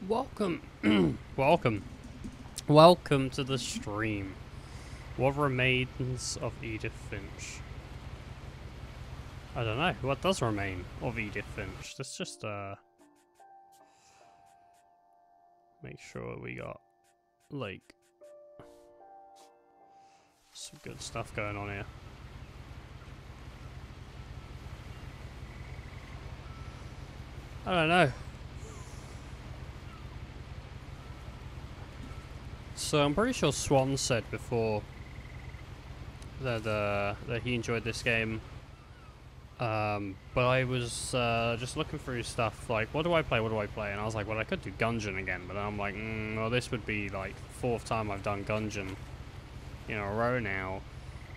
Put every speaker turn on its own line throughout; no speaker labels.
Welcome, welcome to the stream. What remains of Edith Finch? I don't know. What does remain of Edith Finch? Let's just make sure we got like some good stuff going on here. I don't know. So I'm pretty sure Swan said before that he enjoyed this game. But I was just looking through stuff like, what do I play? And I was like, well, I could do Gungeon again, but then I'm like, well, this would be like the 4th time I've done Gungeon in a row now,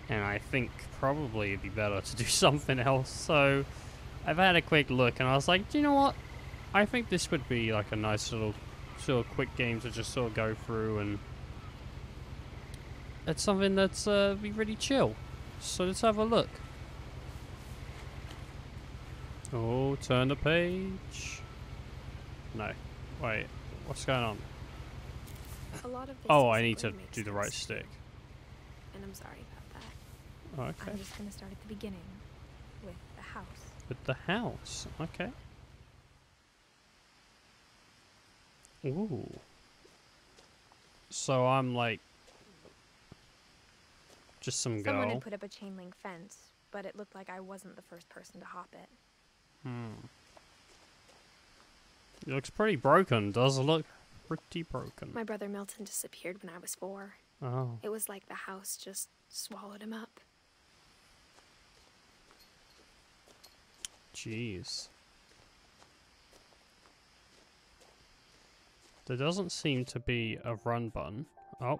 and I think probably it'd be better to do something else. So I've had a quick look, and I was like, do you know what? I think this would be like a nice little sort of quick game to just sort of go through, and it's something that's be really chill. So let's have a look. Oh, turn the page. No. Wait, what's going on?
A lot of this
I need to do the right stick.
And I'm sorry about that.
Okay.
I'm just going to start at the beginning with the house.
With the house. Okay. Ooh. So I'm like just some girl.
Someone had put up a chain link fence, but it looked like I wasn't the first person to hop it.
It looks pretty broken. Does it look pretty broken?
My brother Milton disappeared when I was 4.
Oh.
It was like the house just swallowed him up.
Jeez. There doesn't seem to be a run button. Oh.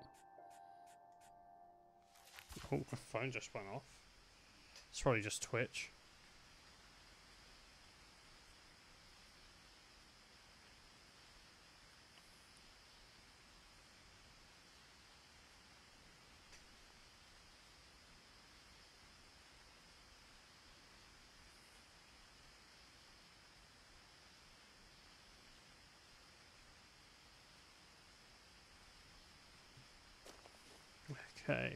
Oh, my phone just went off. It's probably just Twitch. Okay.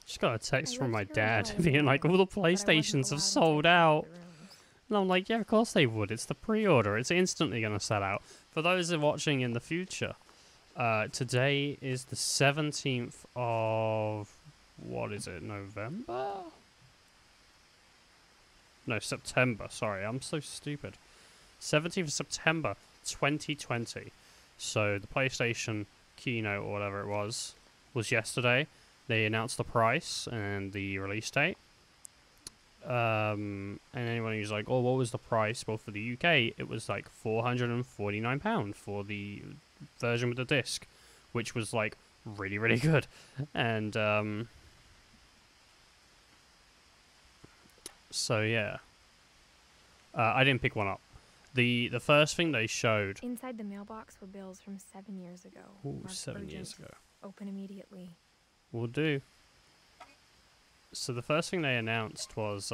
Just got a text from my dad being like, all the PlayStations have sold out. And I'm like, yeah, of course they would. It's the pre-order. It's instantly going to sell out. For those who are watching in the future, today is the 17th of... What is it? November? No, September. Sorry, I'm so stupid. 17th of September, 2020. So the PlayStation keynote, or whatever it was yesterday. They announced the price and the release date. And anyone who's like, oh, what was the price? Well, for the UK, it was like £449 for the version with the disc, which was like really, really good. And so yeah, I didn't pick one up. The first thing they showed.
Inside the mailbox were bills from 7 years ago.
Ooh, 7 years ago.
Open immediately.
Will do. So the first thing they announced was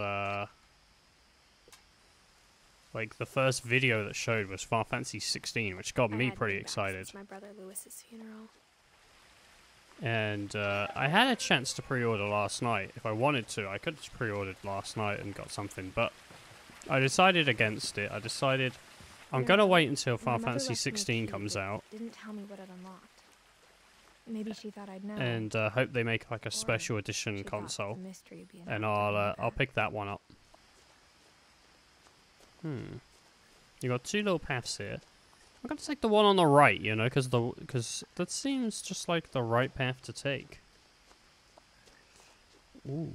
like the first video that showed was Final Fantasy 16, which got me pretty excited.
My brother Lewis's funeral.
And I had a chance to pre-order last night. If I wanted to, I could have pre-ordered last night and got something, but I decided against it. I decided I'm gonna wait until Final Fantasy 16 comes out.
Didn't tell me what it unlocked. Maybe she thought I'd know.
And hope they make like a special edition console, and I'll pick that one up. You got 2 little paths here. I'm gonna take the one on the right, you know, because that seems just like the right path to take. Ooh,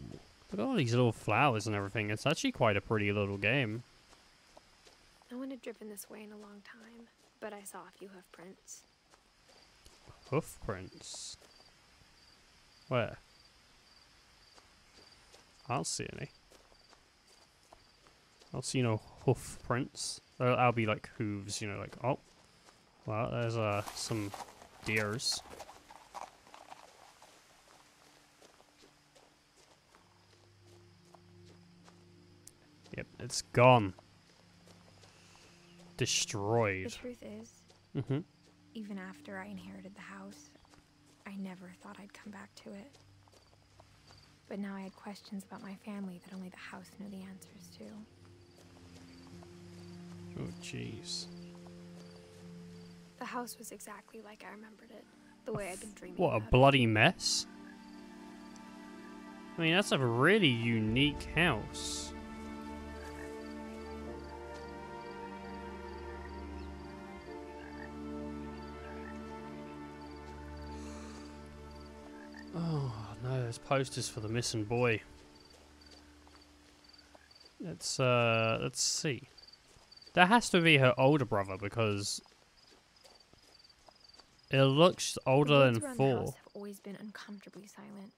look at all these little flowers and everything. It's actually quite a pretty little game.
No one had driven this way in a long time, but I saw a few hoof prints.
Hoof prints? Where? I don't see any. I don't see no hoof prints. That'll be like hooves, you know, like, oh. Well, there's some deers. Yep, it's gone. Destroyed.
The truth is, even after I inherited the house, I never thought I'd come back to it. But now I had questions about my family that only the house knew the answers to.
Oh, jeez.
The house was exactly like I remembered it, the way I'd been dreaming
What, a
about it.
bloody mess? I mean, that's a really unique house. Oh, no, there's posters for the missing boy. Let's see. That has to be her older brother because it looks older
The
than
woods around the
4.
house have always been uncomfortably silent.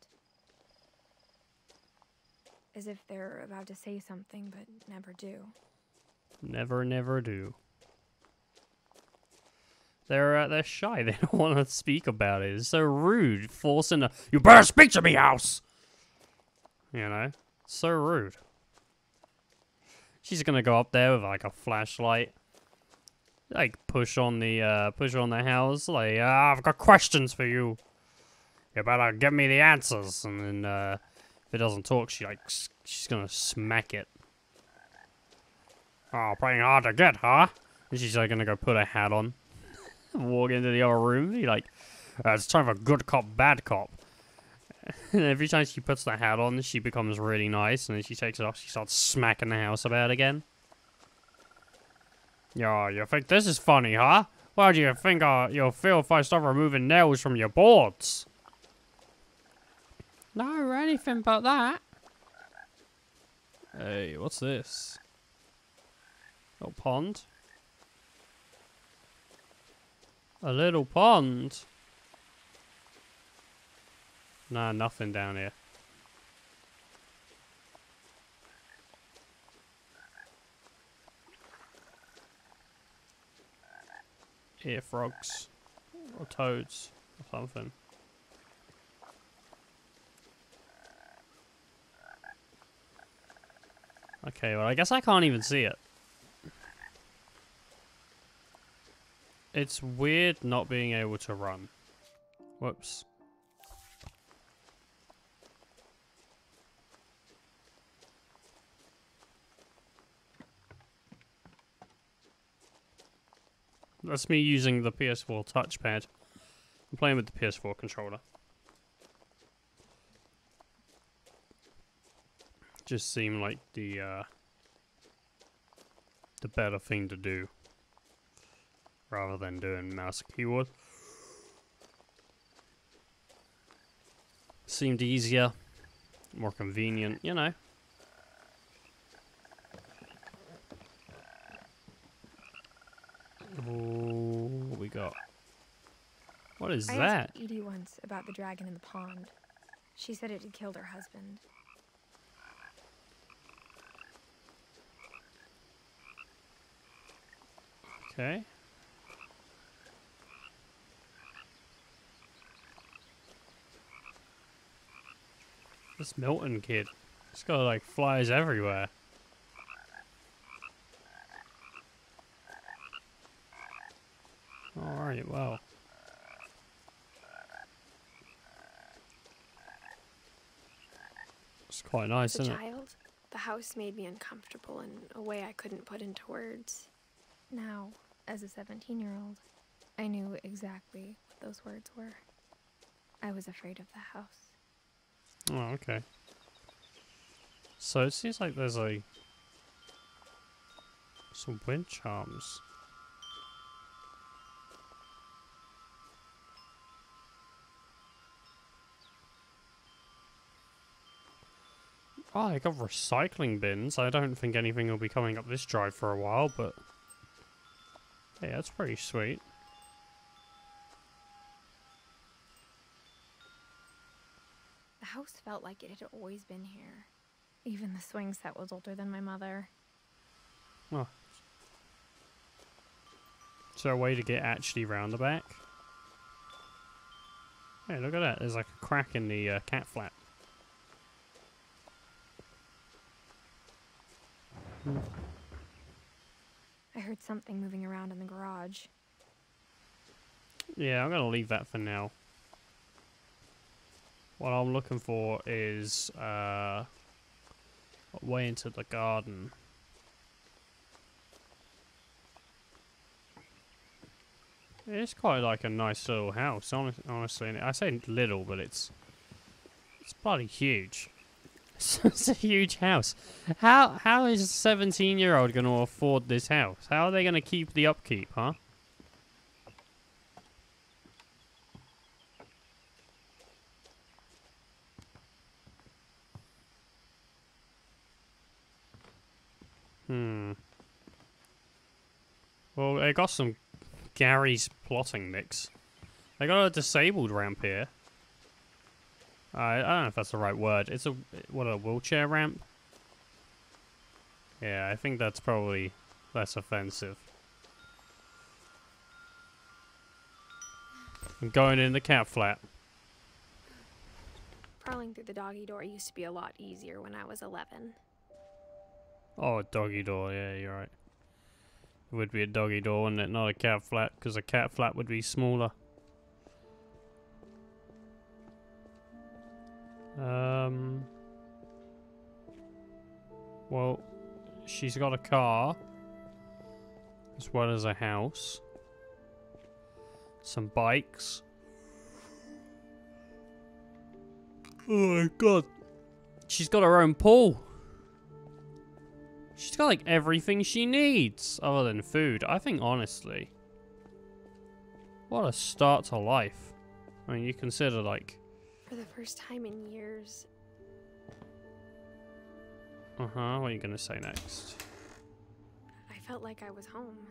As if they're about to say something, but never do.
Never do. They're shy. They don't want to speak about it. It's so rude. Forcing you better speak to me, house. You know, so rude. She's gonna go up there with like a flashlight, like push on the house. Like, I've got questions for you. You better give me the answers. And then if it doesn't talk, she's gonna smack it. Oh, playing hard to get, huh? And she's like gonna go put a hat on, walk into the other room, be like, it's time for good cop, bad cop. And every time she puts the hat on, she becomes really nice, and then she takes it off, she starts smacking the house about again. Yo, you think this is funny, huh? What do you think you'll feel if I start removing nails from your boards? No, anything but that. Hey, what's this? Little pond. A little pond. Nah, nothing down here. Here, frogs. Or toads. Or something. Okay, well, I guess I can't even see it. It's weird not being able to run. Whoops. That's me using the PS4 touchpad. I'm playing with the PS4 controller. Just seemed like the better thing to do. Rather than doing mouse and keyboard. Seemed easier. More convenient, you know. Oh, what we got? What is
I
that?
asked Edie once about the dragon in the pond. She said it had killed her husband.
Okay. This Milton kid. He's got like flies everywhere. Alright, well. It's quite nice,
As a
isn't it?
child, the house made me uncomfortable in a way I couldn't put into words. Now, as a 17-year-old, I knew exactly what those words were. I was afraid of the house.
Oh, okay. So it seems like there's like some wind charms. Oh, I got recycling bins. I don't think anything will be coming up this drive for a while, but yeah, that's pretty sweet.
The house felt like it had always been here. Even the swing set was older than my mother.
Oh. Is there a way to get actually round the back? Hey, look at that. There's like a crack in the cat flap.
I heard heard something moving around in the garage.
Yeah, I'm gonna leave that for now. What I'm looking for is a way into the garden. It's quite like a nice little house, honestly. And I say little, but it's bloody huge. It's a huge house. How is a 17-year-old going to afford this house? How are they going to keep the upkeep, huh? Well, they got some Gary's plotting mix. They got a disabled ramp here. I don't know if that's the right word. It's a wheelchair ramp? Yeah, I think that's probably less offensive. I'm going in the cat flap.
Crawling through the doggy door used to be a lot easier when I was 11.
Oh, a doggy door. Yeah, you're right. It would be a doggy door, wouldn't it? Not a cat flap, because a cat flap would be smaller. Well, she's got a car, as well as a house. Some bikes. Oh my god. She's got her own pool. She's got like everything she needs, other than food. I think, honestly, what a start to life. I mean, you consider like...
For the first time in years.
What are you gonna say next?
I felt like I was home.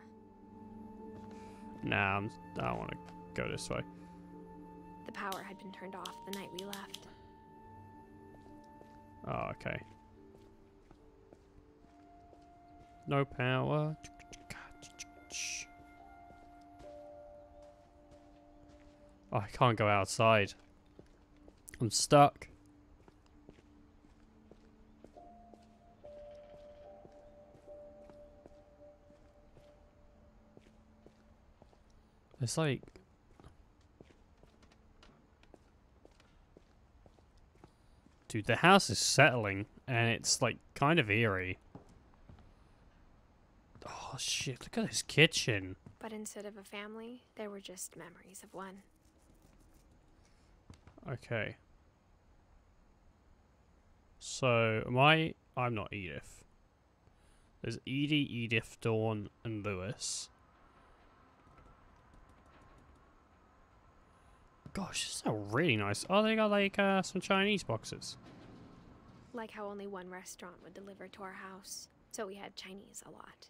Nah, I don't want to go this way.
The power had been turned off the night we left.
Oh, okay. No power. Oh, I can't go outside. I'm stuck. It's like... Dude, the house is settling, and it's like kind of eerie. Oh shit, look at this kitchen.
But instead of a family, there were just memories of one.
Okay. So, I'm not Edith. There's Edie, Edith, Dawn, and Lewis. Gosh, this is a really nice... Oh, they got like some Chinese boxes.
Like how only one restaurant would deliver to our house, so we had Chinese a lot.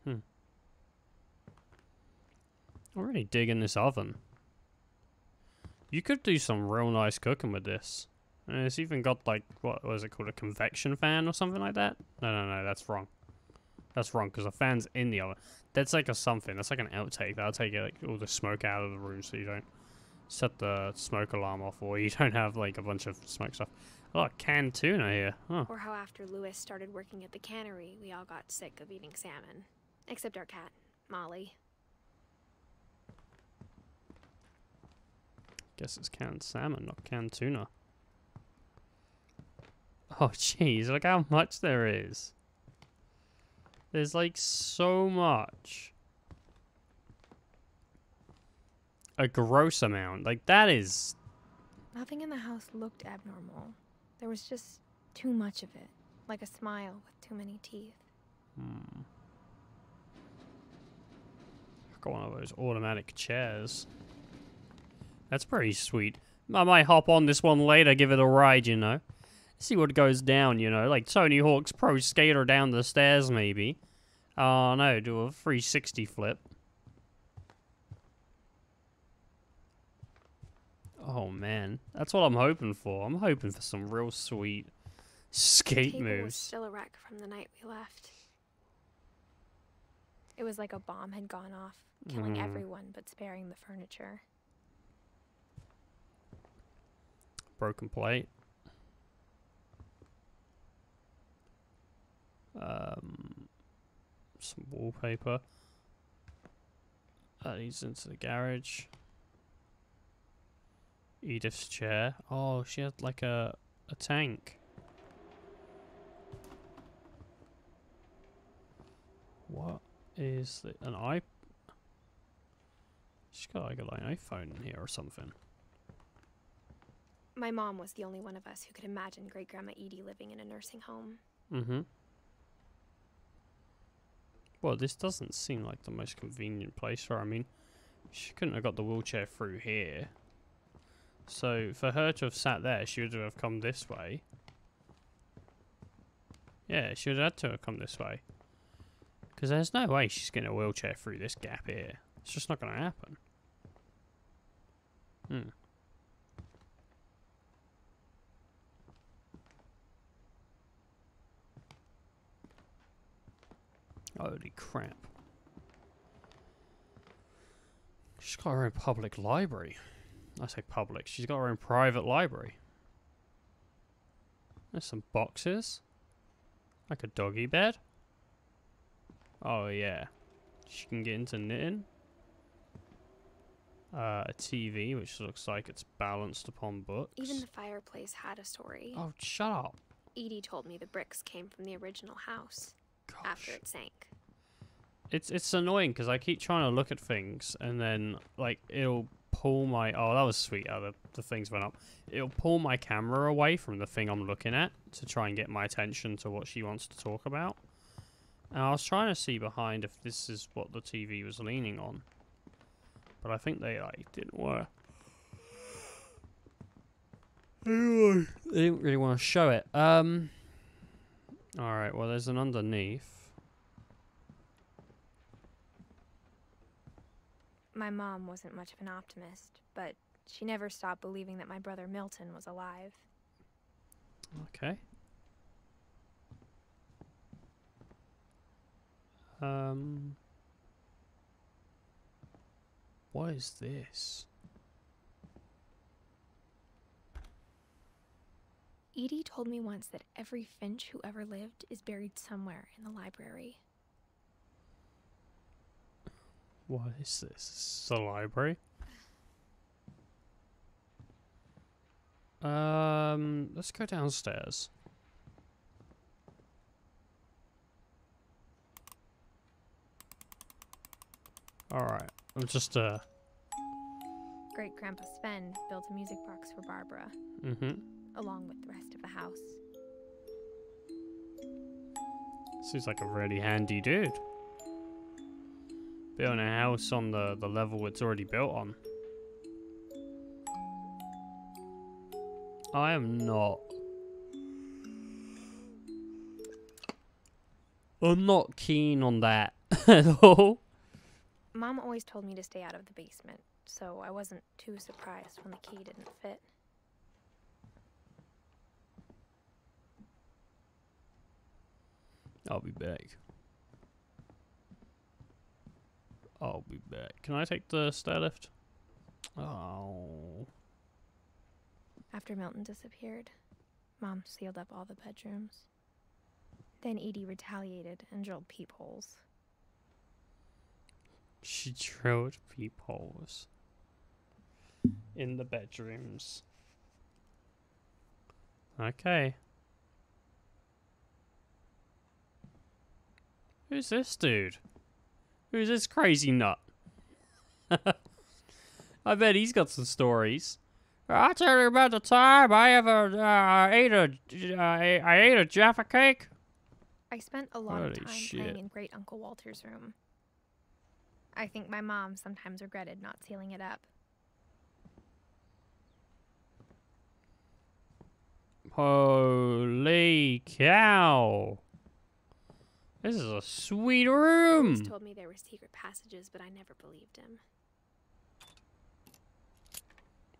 I'm really digging this oven. You could do some real nice cooking with this. And it's even got like, what was it called, a convection fan or something like that? No, that's wrong. That's wrong, because the fan's in the oven. That's like a something, that's like an outtake. That'll take like all the smoke out of the room so you don't set the smoke alarm off, or you don't have like a bunch of smoke stuff. A lot of canned tuna here. Huh.
Or how after Lewis started working at the cannery, we all got sick of eating salmon. Except our cat, Molly.
Guess it's canned salmon, not canned tuna. Oh jeez, look how much there is. There's like so much. A gross amount. Like that is...
Nothing in the house looked abnormal. There was just too much of it. Like a smile with too many teeth.
Got one of those automatic chairs. That's pretty sweet. I might hop on this one later, give it a ride, you know. See what goes down, you know. Like Tony Hawk's Pro Skater down the stairs, maybe. Oh no, do a 360 flip. Oh man, that's what I'm hoping for. I'm hoping for some real sweet skate
the table was
moves.
still a wreck from the night we left. It was like a bomb had gone off, killing everyone but sparing the furniture.
Broken plate. some wallpaper. That leads into the garage. Edith's chair. Oh, she had like a tank. What is an iPhone? She's got like an iPhone in here or something.
My mom was the only one of us who could imagine Great Grandma Edie living in a nursing home.
Mm-hmm. Well, this doesn't seem like the most convenient place for her. I mean, she couldn't have got the wheelchair through here. So, for her to have sat there, she would have come this way. Yeah, she would have had to have come this way. Because there's no way she's getting a wheelchair through this gap here. It's just not going to happen. Holy crap. She's got her own public library. I say public. She's got her own private library. There's some boxes. Like a doggy bed. Oh yeah. She can get into knitting. A TV, which looks like it's balanced upon books.
Even the fireplace had a story.
Oh, shut up.
Edie told me the bricks came from the original house.
Gosh.
After it sank.
It's annoying because I keep trying to look at things and then like it'll pull my that was sweet how the things went up. It'll pull my camera away from the thing I'm looking at to try and get my attention to what she wants to talk about. And I was trying to see behind if this is what the TV was leaning on. But I think they like didn't work. They didn't really want to show it. Alright, well there's an underneath.
My mom wasn't much of an optimist, but she never stopped believing that my brother Milton was alive.
Okay. What is this?
Edie told me once that every Finch who ever lived is buried somewhere in the library.
What is this? Is this a library? Let's go downstairs. Alright, I'm just,
Great Grandpa Sven built a music box for Barbara. Along with the rest of the house.
Seems like a really handy dude. Building a house on the level it's already built on. I am not. I'm not keen on that at all.
Mom always told me to stay out of the basement, so I wasn't too surprised when the key didn't fit.
I'll be back. I'll be back. Can I take the stair lift? Oh.
After Milton disappeared, Mom sealed up all the bedrooms. Then Edie retaliated and drilled peepholes.
She drilled peepholes in the bedrooms. Okay. Who's this dude? Who's this crazy nut? I bet he's got some stories. I'll tell you about the time I ever ate a Jaffa cake.
I spent a lot of
Holy
time
shit.
playing in Great Uncle Walter's room. I think my mom sometimes regretted not sealing it up.
Holy cow. This is a sweet room.
He told me there were secret passages, but I never believed him.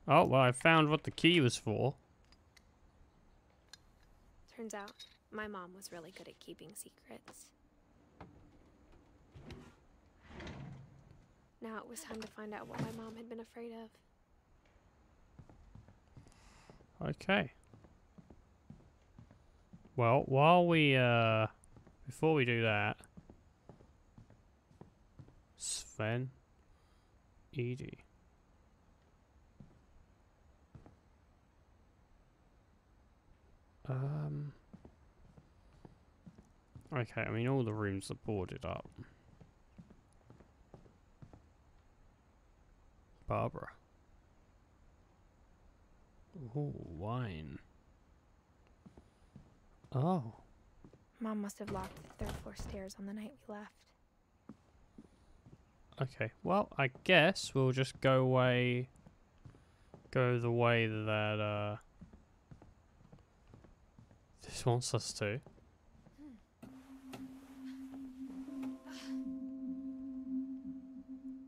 Oh, well, I found what the key was for.
Turns out, my mom was really good at keeping secrets. Now it was time to find out what my mom had been afraid of.
Okay. Well, while we, before we do that, Sven. Edie. Okay, I mean all the rooms are boarded up. Barbara. Ooh, wine. Oh.
Mom must have locked the third floor stairs on the night we left.
Okay, well, I guess we'll just go the way that this wants us to.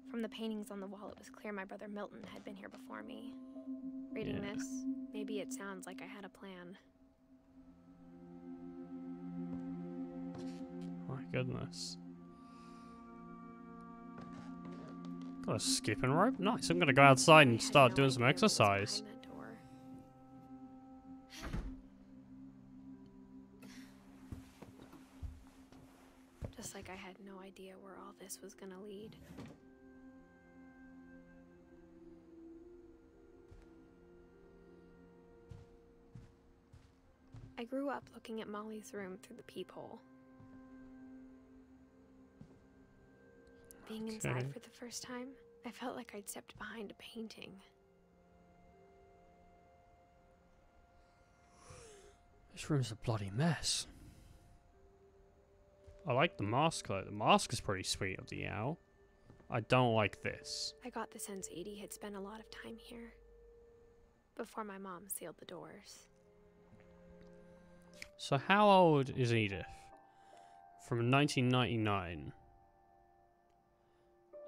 From the paintings on the wall, it was clear my brother Milton had been here before me. Reading this, maybe it sounds like I had a plan.
My goodness. Got a skipping rope? Nice, I'm gonna go outside and start doing some exercise.
Just like I had no idea where all this was gonna lead. I grew up looking at Molly's room through the peephole. Being inside for the first time, I felt like I'd stepped behind a painting.
This room's a bloody mess. I like the mask though. The mask is pretty sweet of the owl. I don't like this.
I got the sense Edie had spent a lot of time here before my mom sealed the doors.
So how old is Edith? From 1999.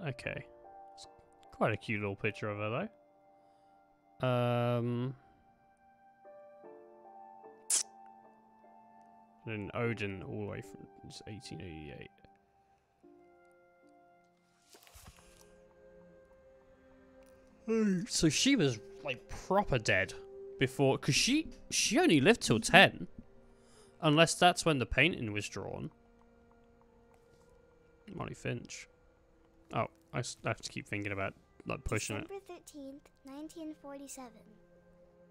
Okay. It's quite a cute little picture of her though. And Odin all the way from 1888. So she was like proper dead before, because she only lived till 10. Unless that's when the painting was drawn. Molly Finch. Oh, I have to keep thinking about like pushing
December 13th, 1947.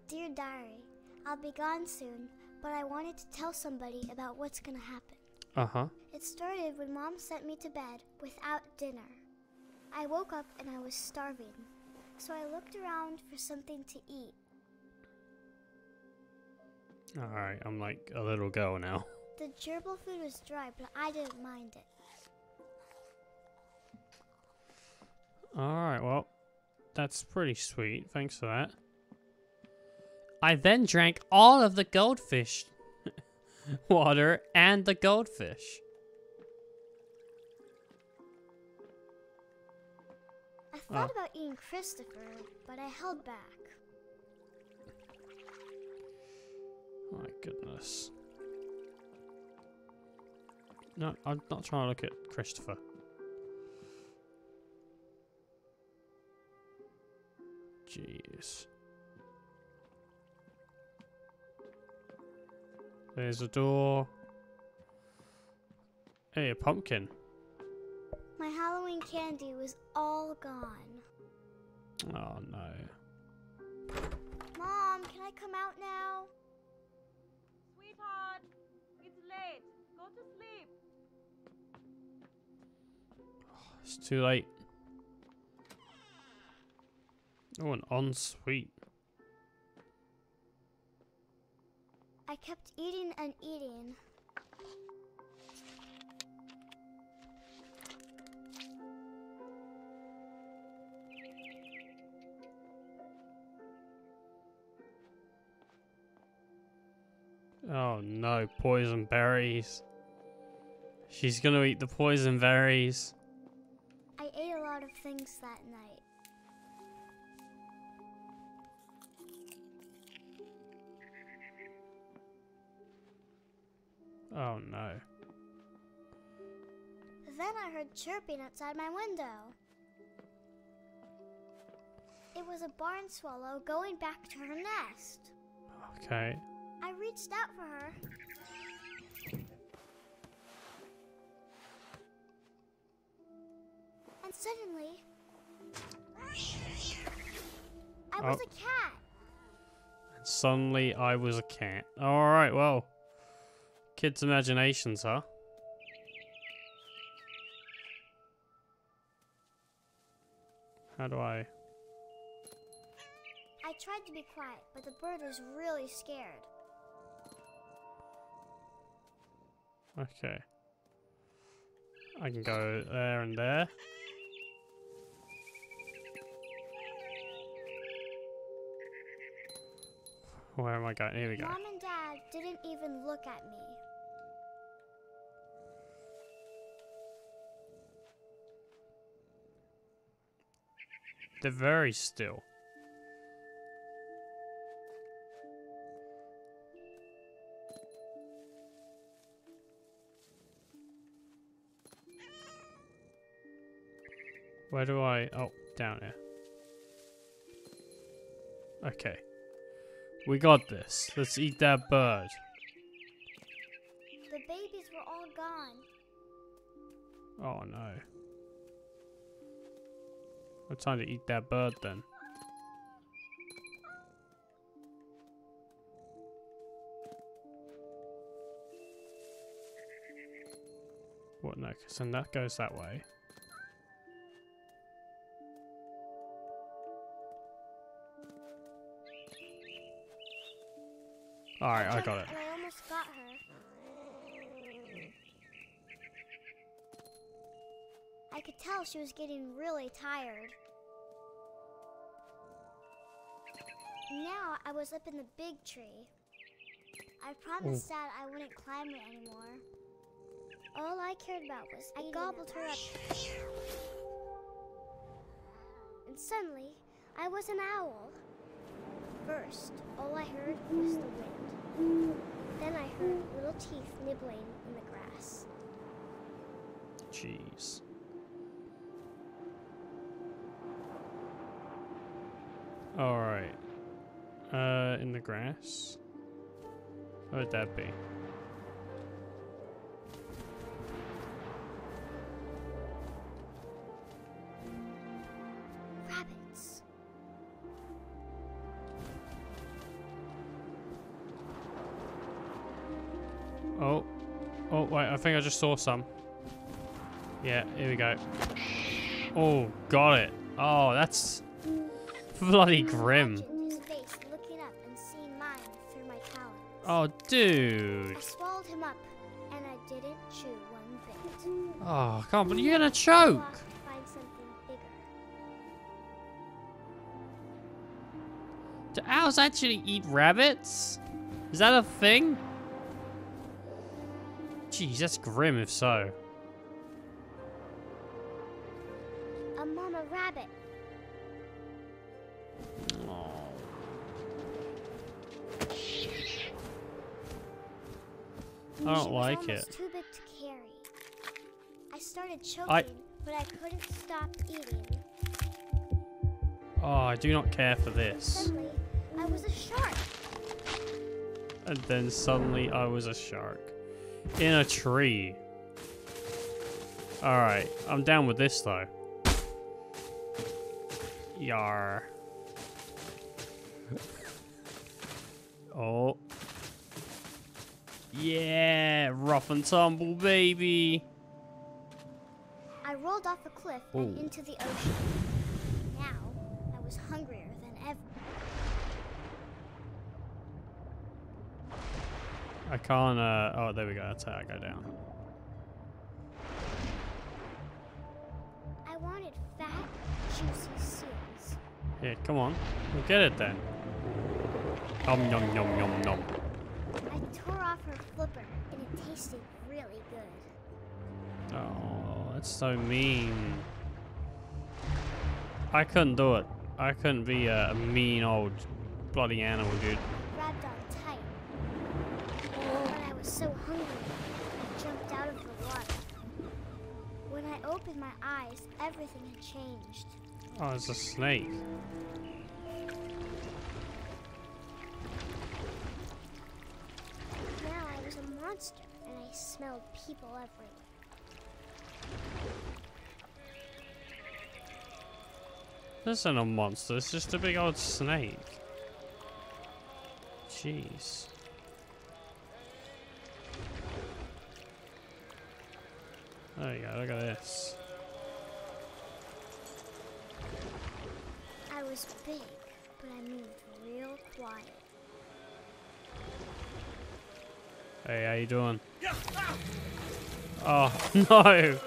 Dear Diary, I'll be gone soon, but I wanted to tell somebody about what's gonna happen.
Uh-huh.
It started when Mom sent me to bed without dinner. I woke up and I was starving, so I looked around for something to eat.
Alright, I'm like a little girl now.
The gerbil food was dry, but I didn't mind it.
Alright, well, that's pretty sweet. Thanks for that. I then drank all of the goldfish water and the goldfish.
I thought about eating Christopher, but I held back.
My goodness. No, I'm not trying to look at Christopher. Jeez. There's a door. Hey, a pumpkin.
My Halloween candy was all gone.
Oh no.
Mom, can I come out now?
Sweetheart, it's late. Go to sleep.
It's too late. Oh, an ensuite.
I kept eating and eating.
Oh no, poison berries. She's gonna eat the poison berries.
I ate a lot of things that night.
Oh no.
Then I heard chirping outside my window. It was a barn swallow going back to her nest.
Okay.
I reached out for her. And suddenly, I was a cat.
And suddenly I was a cat. Alright, well. Kids' imaginations, huh? How do I...
I tried to be quiet, but the bird was really scared.
Okay. I can go there and there. Where am I going? Here we go.
Mom and Dad didn't even look at me.
They're very still. Where do I... Oh, down here. Okay. We got this. Let's eat that bird.
The babies were all gone.
Oh no. What time to eat that bird then? What, no, because then that goes that way. Alright, I got it.
And I almost got her. I could tell she was getting really tired. Now I was up in the big tree. I promised Dad I wouldn't climb it anymore. All I cared about was I gobbled her up. And suddenly, I was an owl. First, all I heard was the wind. Then I heard little teeth nibbling in the grass.
Jeez. Alright. In the grass? Where would that be?
Rabbits.
Oh. Oh, wait, I think I just saw some. Yeah, here we go. Oh, got it. Oh, that's bloody grim.
Imagined his face looking up and seeing mine through my talons.
Oh, dude.
I swallowed him up, and I didn't chew one bit.
Oh, come on, but you're gonna
I
choke.
walked to find something bigger.
Do owls actually eat rabbits? Is that a thing? Jeez, that's grim if so.
A mama rabbit.
Oh. I don't like
She was
it.
almost too big to carry. I started choking, but I couldn't stop eating.
Oh, I do not care for this.
Suddenly, I was a shark.
And then suddenly I was a shark. In a tree. Alright, I'm down with this though. Yar. Oh. Yeah, rough and tumble, baby.
I rolled off a cliff and
Ooh.
into the ocean. Now, I was hungrier than ever.
I can't, oh, there we go. That's how I go down.
I wanted fat, juicy seals.
Yeah, come on. We'll get it then. Nom nom nom nom nom.
I tore off her flipper, and it tasted really good.
Oh, that's so mean. I couldn't do it. I couldn't be a mean old bloody animal, dude.
Grabbed on tight. But I was so hungry, I jumped out of the water. When I opened my eyes, everything had changed.
Oh, it's a snake.
Now I was a monster, and I smelled people everywhere.
This isn't a monster, it's just a big old snake. Jeez. There you go, look at this.
I was big, but I moved real quiet.
Hey, how you doing? Oh, no!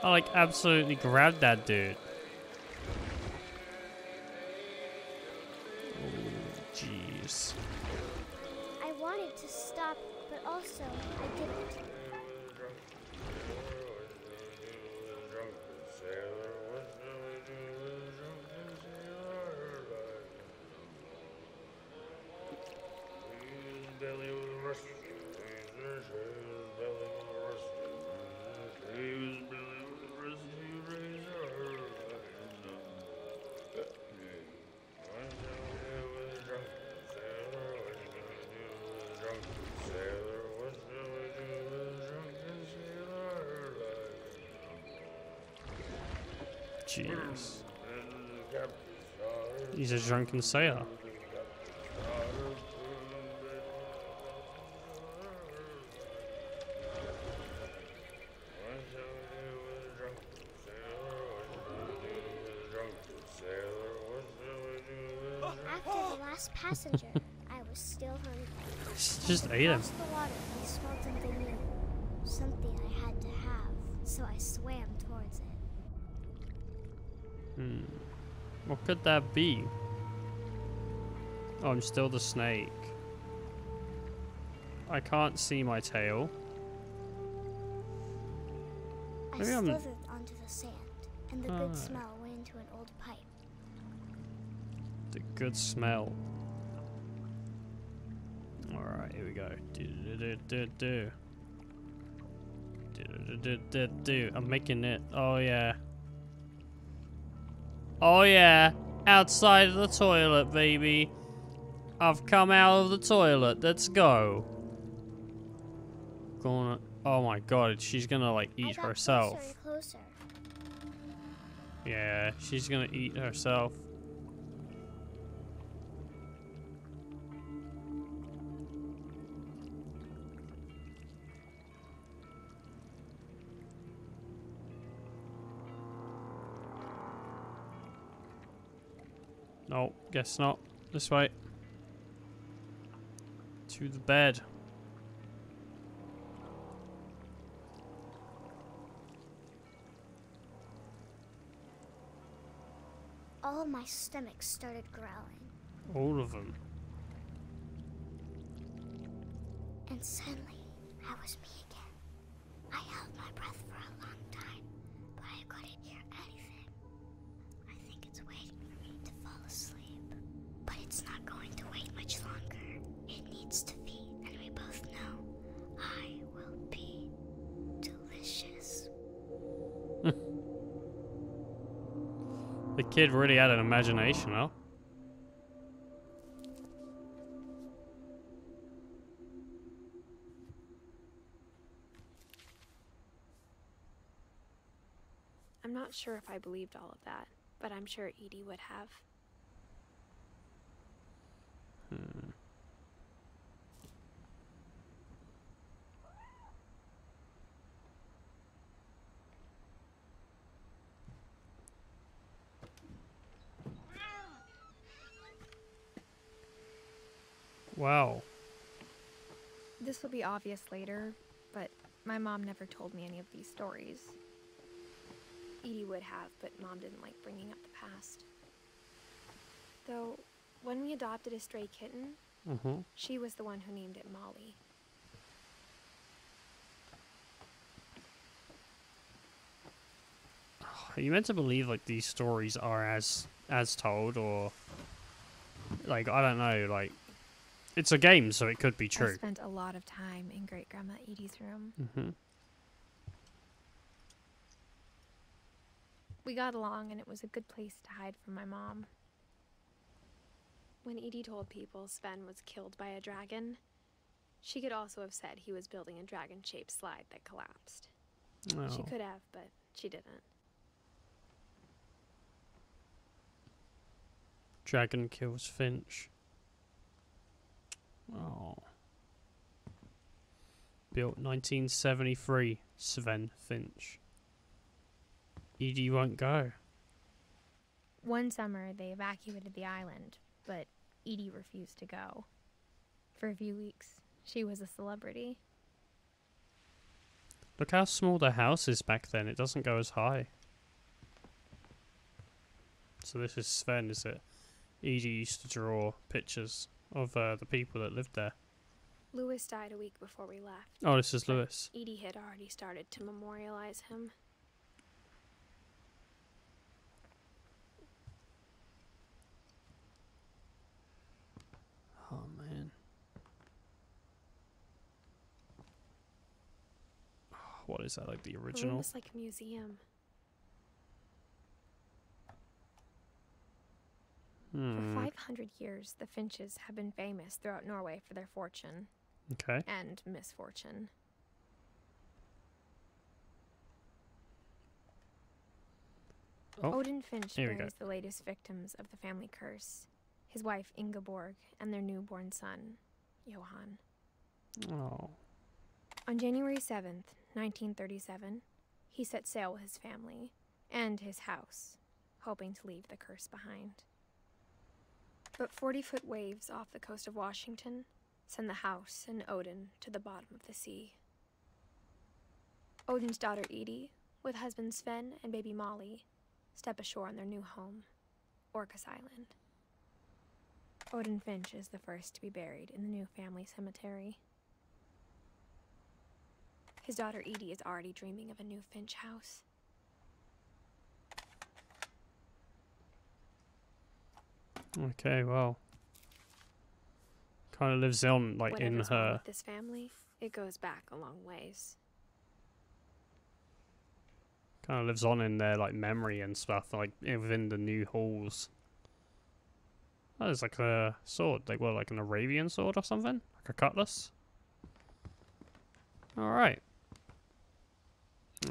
I like absolutely grabbed that dude. Oh, jeez.
I wanted to stop, but also I didn't.
Jeez. He's a drunken sailor.
After the last passenger, I was still hungry.
Just ate him.
Across the water, I smelled something new. Something I had to have, so I swam towards it.
What could that be? Oh, I'm still the snake. I can't see my tail.
I
Maybe
slithered onto the sand, and the good
Ah.
smell went into an old pipe.
The good smell. Alright, here we go. Do. I'm making it. Oh yeah. Oh yeah. Outside of the toilet, baby. I've come out of the toilet. Let's go. Gonna. Oh my god, she's gonna like
I
eat
got
herself.
closer and closer.
Yeah, she's gonna eat herself. No, guess not. This way. To the bed.
All of my stomach started growling,
All of them.
and suddenly I was me again. I held my breath for a long time, but I couldn't hear anything. I think it's waiting for me to fall asleep, but it's not going to wait much longer. It needs to feed, and we both know I will be delicious.
The kid really had an imagination, huh?
I'm not sure if I believed all of that, but I'm sure Edie would have.
Wow.
This will be obvious later, but my mom never told me any of these stories. Edie would have, but Mom didn't like bringing up the past. Though, when we adopted a stray kitten, she was the one who named it Molly.
Are you meant to believe like these stories are as told, or like I don't know, like it's a game, so it could be
I
true.
spent a lot of time in Great Grandma Edie's room. We got along, and it was a good place to hide from my mom. When Edie told people Sven was killed by a dragon, she could also have said he was building a dragon-shaped slide that collapsed. She
Oh.
could have, but she didn't.
Dragon kills Finch. Oh. Built 1973, Sven Finch. Edie won't go.
One summer, they evacuated the island, but Edie refused to go. For a few weeks, she was a celebrity.
Look how small the house is back then. It doesn't go as high. So this is Sven, is it? Edie used to draw pictures of the people that lived there.
Lewis died a week before we left.
Oh, this is Lewis.
Edie had already started to memorialize him.
Oh, man. What is that, like the
The room
original?
was like a museum. For 500 years, the Finches have been famous throughout Norway for their fortune
Okay.
and misfortune.
Oh,
Odin Finch
here we go.
bears the latest victims of the family curse. His wife Ingeborg and their newborn son, Johan.
Oh.
On January 7th, 1937, he set sail with his family and his house, hoping to leave the curse behind. But 40-foot waves off the coast of Washington send the house and Odin to the bottom of the sea. Odin's daughter Edie, with husband Sven and baby Molly, step ashore on their new home, Orcas Island. Odin Finch is the first to be buried in the new family cemetery. His daughter Edie is already dreaming of a new Finch house.
Okay, well. Kind of lives on, like,
Whatever's
in
wrong
her.
with this family, it goes back a long ways.
Kind of lives on in their, like, memory and stuff, like, within the new halls. Oh, there's like a sword. Like, what, like an Arabian sword or something? Like a cutlass? Alright.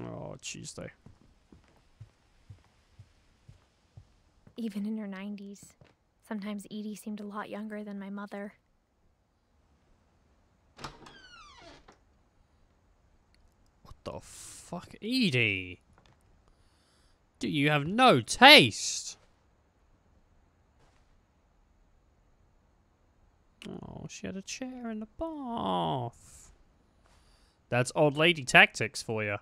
Oh, Tuesday.
Even in her 90s, sometimes Edie seemed a lot younger than my mother.
What the fuck? Edie! Do you have no taste? Oh, she had a chair in the bath. That's old lady tactics for you.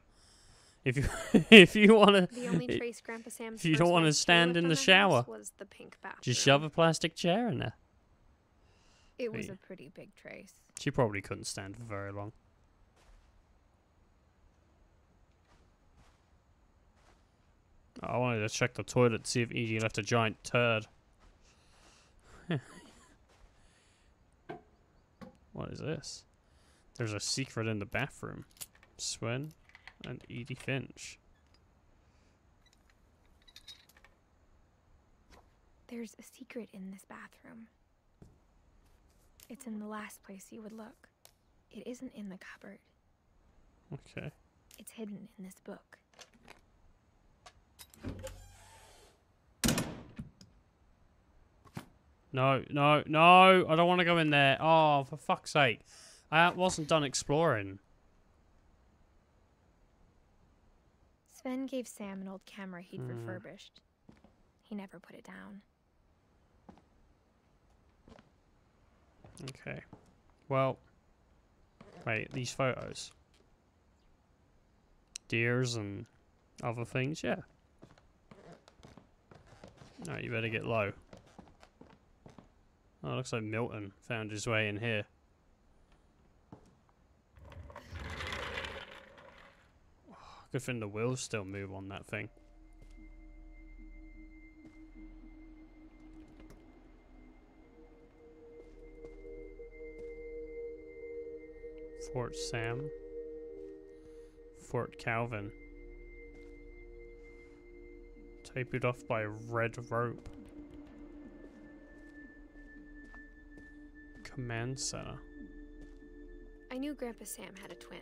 If you if you want
The only
to
trace Grandpa Sam's
if you
first
don't want to
wife
stand
left
in
on
the
house
shower,
was the pink bathroom.
just shove a plastic chair in there.
It was
Yeah.
a pretty big trace.
She probably couldn't stand for very long. I wanted to check the toilet to see if Edie left a giant turd. What is this? There's a secret in the bathroom. Sven and Edie Finch.
There's a secret in this bathroom. It's in the last place you would look. It isn't in the cupboard.
Okay.
It's hidden in this book.
No, no, no! I don't want to go in there. Oh, for fuck's sake. I wasn't done exploring.
Sven gave Sam an old camera he'd refurbished. He never put it down.
Okay. Well. Wait, these photos. Deers and other things, yeah. No, you better get low. Oh, it looks like Milton found his way in here. Oh, good thing the wheels still move on that thing. Fort Sam. Fort Calvin. Taped off by a red rope. Command center.
I knew Grandpa Sam had a twin.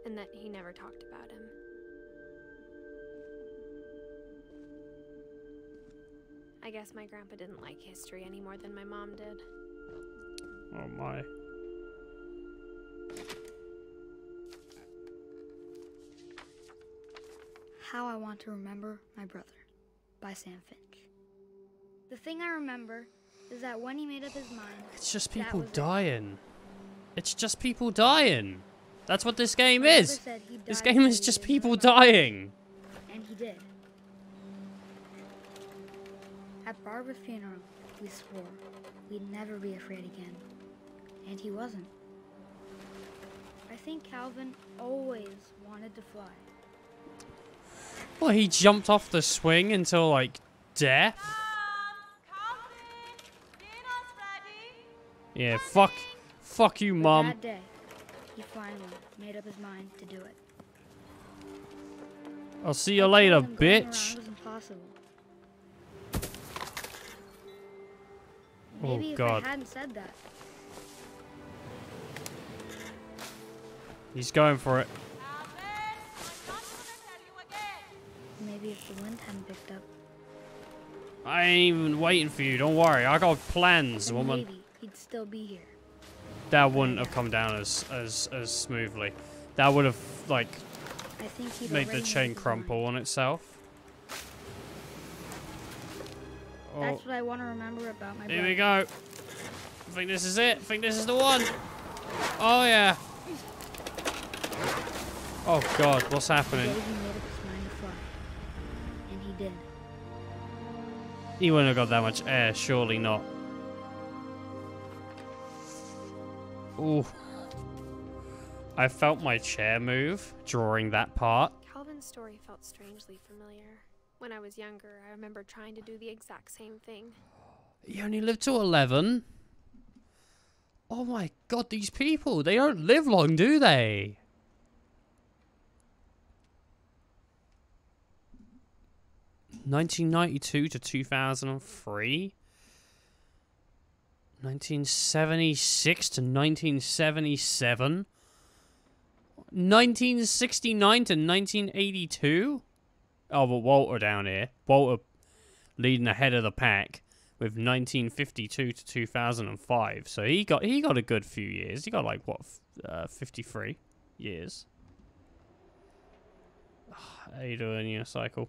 And that he never talked about him. I guess my grandpa didn't like history any more than my mom did.
Oh my.
How I Want to Remember My Brother by Sam Finch. The thing I remember is that when he made up his mind,
It's just people dying. It's just people dying. That's what this game is. This game is just people dying.
And he did. At Barbara's funeral, we swore we'd never be afraid again. And he wasn't. I think Calvin always wanted to fly.
Well, he jumped off the swing until, like, death.
Calvin, dinner's ready.
Yeah, fuck you,
But
Mum.
that day, he finally made up his mind to do it.
I'll see you later,
I told him going
bitch.
around was impossible.
Oh,
Maybe if
God.
I hadn't said that,
He's going for it.
Calvin, I'm not gonna tell you again.
maybe if the wind hadn't picked up,
I ain't even waiting for you. Don't worry. I got plans,
then
woman.
maybe he'd still be here.
That wouldn't have come down as smoothly. That would have, like,
I think he'd
made the
already made
chain
up his
crumple
mind.
on itself. Oh,
That's what I want to remember about my
here
brother.
we go. I think this is it. I think this is the one. Oh, yeah. Oh, God. What's
The
happening?
day he made up his mind to fly. And he did.
He wouldn't have got that much air. Surely not. Ooh. I felt my chair move during that part.
Calvin's story felt strangely familiar. When I was younger, I remember trying to do the exact same thing.
He only lived to 11. Oh my God, these people, they don't live long, do they? (1992 to 2003), 1976 to 1977, 1969 to 1982. Oh, but Walter down here. Walter leading ahead of the pack with 1952 to 2005. So he got a good few years. He got like what, 53 years. How you doing, Unicycle?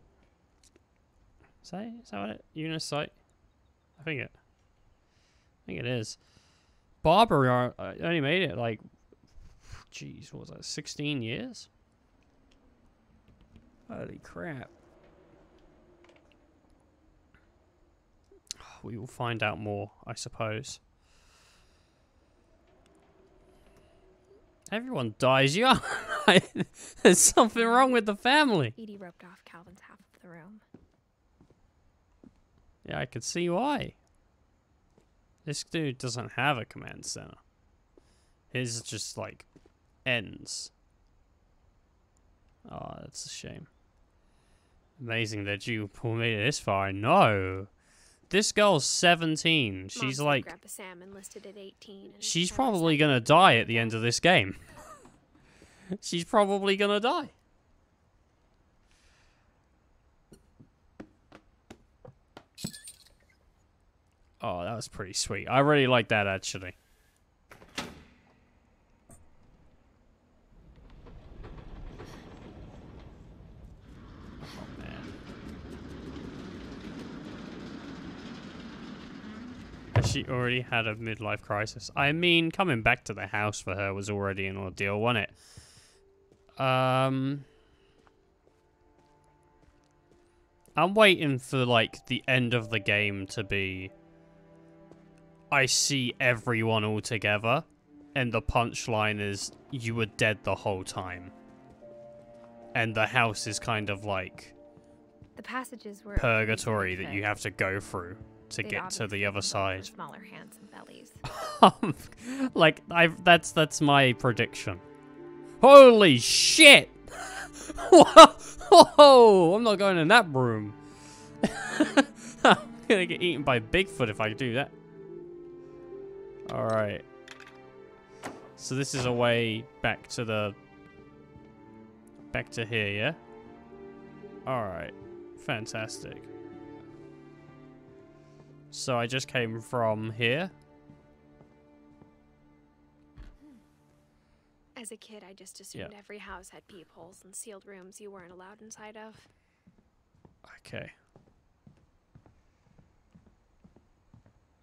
Is that what it? Unicycle? I think it is. Barbara only made it like, jeez, what was that? 16 years. Holy crap. We will find out more, I suppose. Everyone dies young. There's something wrong with the family.
Edie roped off Calvin's half of the room.
Yeah, I could see why. This dude doesn't have a command center. His just, like, ends. Oh, that's a shame. Amazing that you made it this far. No. This girl's 17. She's
Mom said
like...
Grandpa Sam enlisted at 18. And
She's
I was
probably
17.
gonna die at the end of this game. She's probably gonna die. Oh, that was pretty sweet. I really like that, actually. Oh, man. She already had a midlife crisis. I mean, coming back to the house for her was already an ordeal, wasn't it? I'm waiting for, like, the end of the game to be... I see everyone all together, and the punchline is, you were dead the whole time. And the house is kind of like...
The passages were
purgatory that you have to go through to
They'd
get to
obviously
the other
been built for
side.
Smaller hands and bellies.
Like, that's my prediction. Holy shit! Whoa! I'm not going in that room. I'm gonna get eaten by Bigfoot if I do that. Alright. So this is a way back to here, yeah? Alright. Fantastic. So I just came from here.
As a kid, I just assumed every house had peepholes and sealed rooms you weren't allowed inside of.
Okay.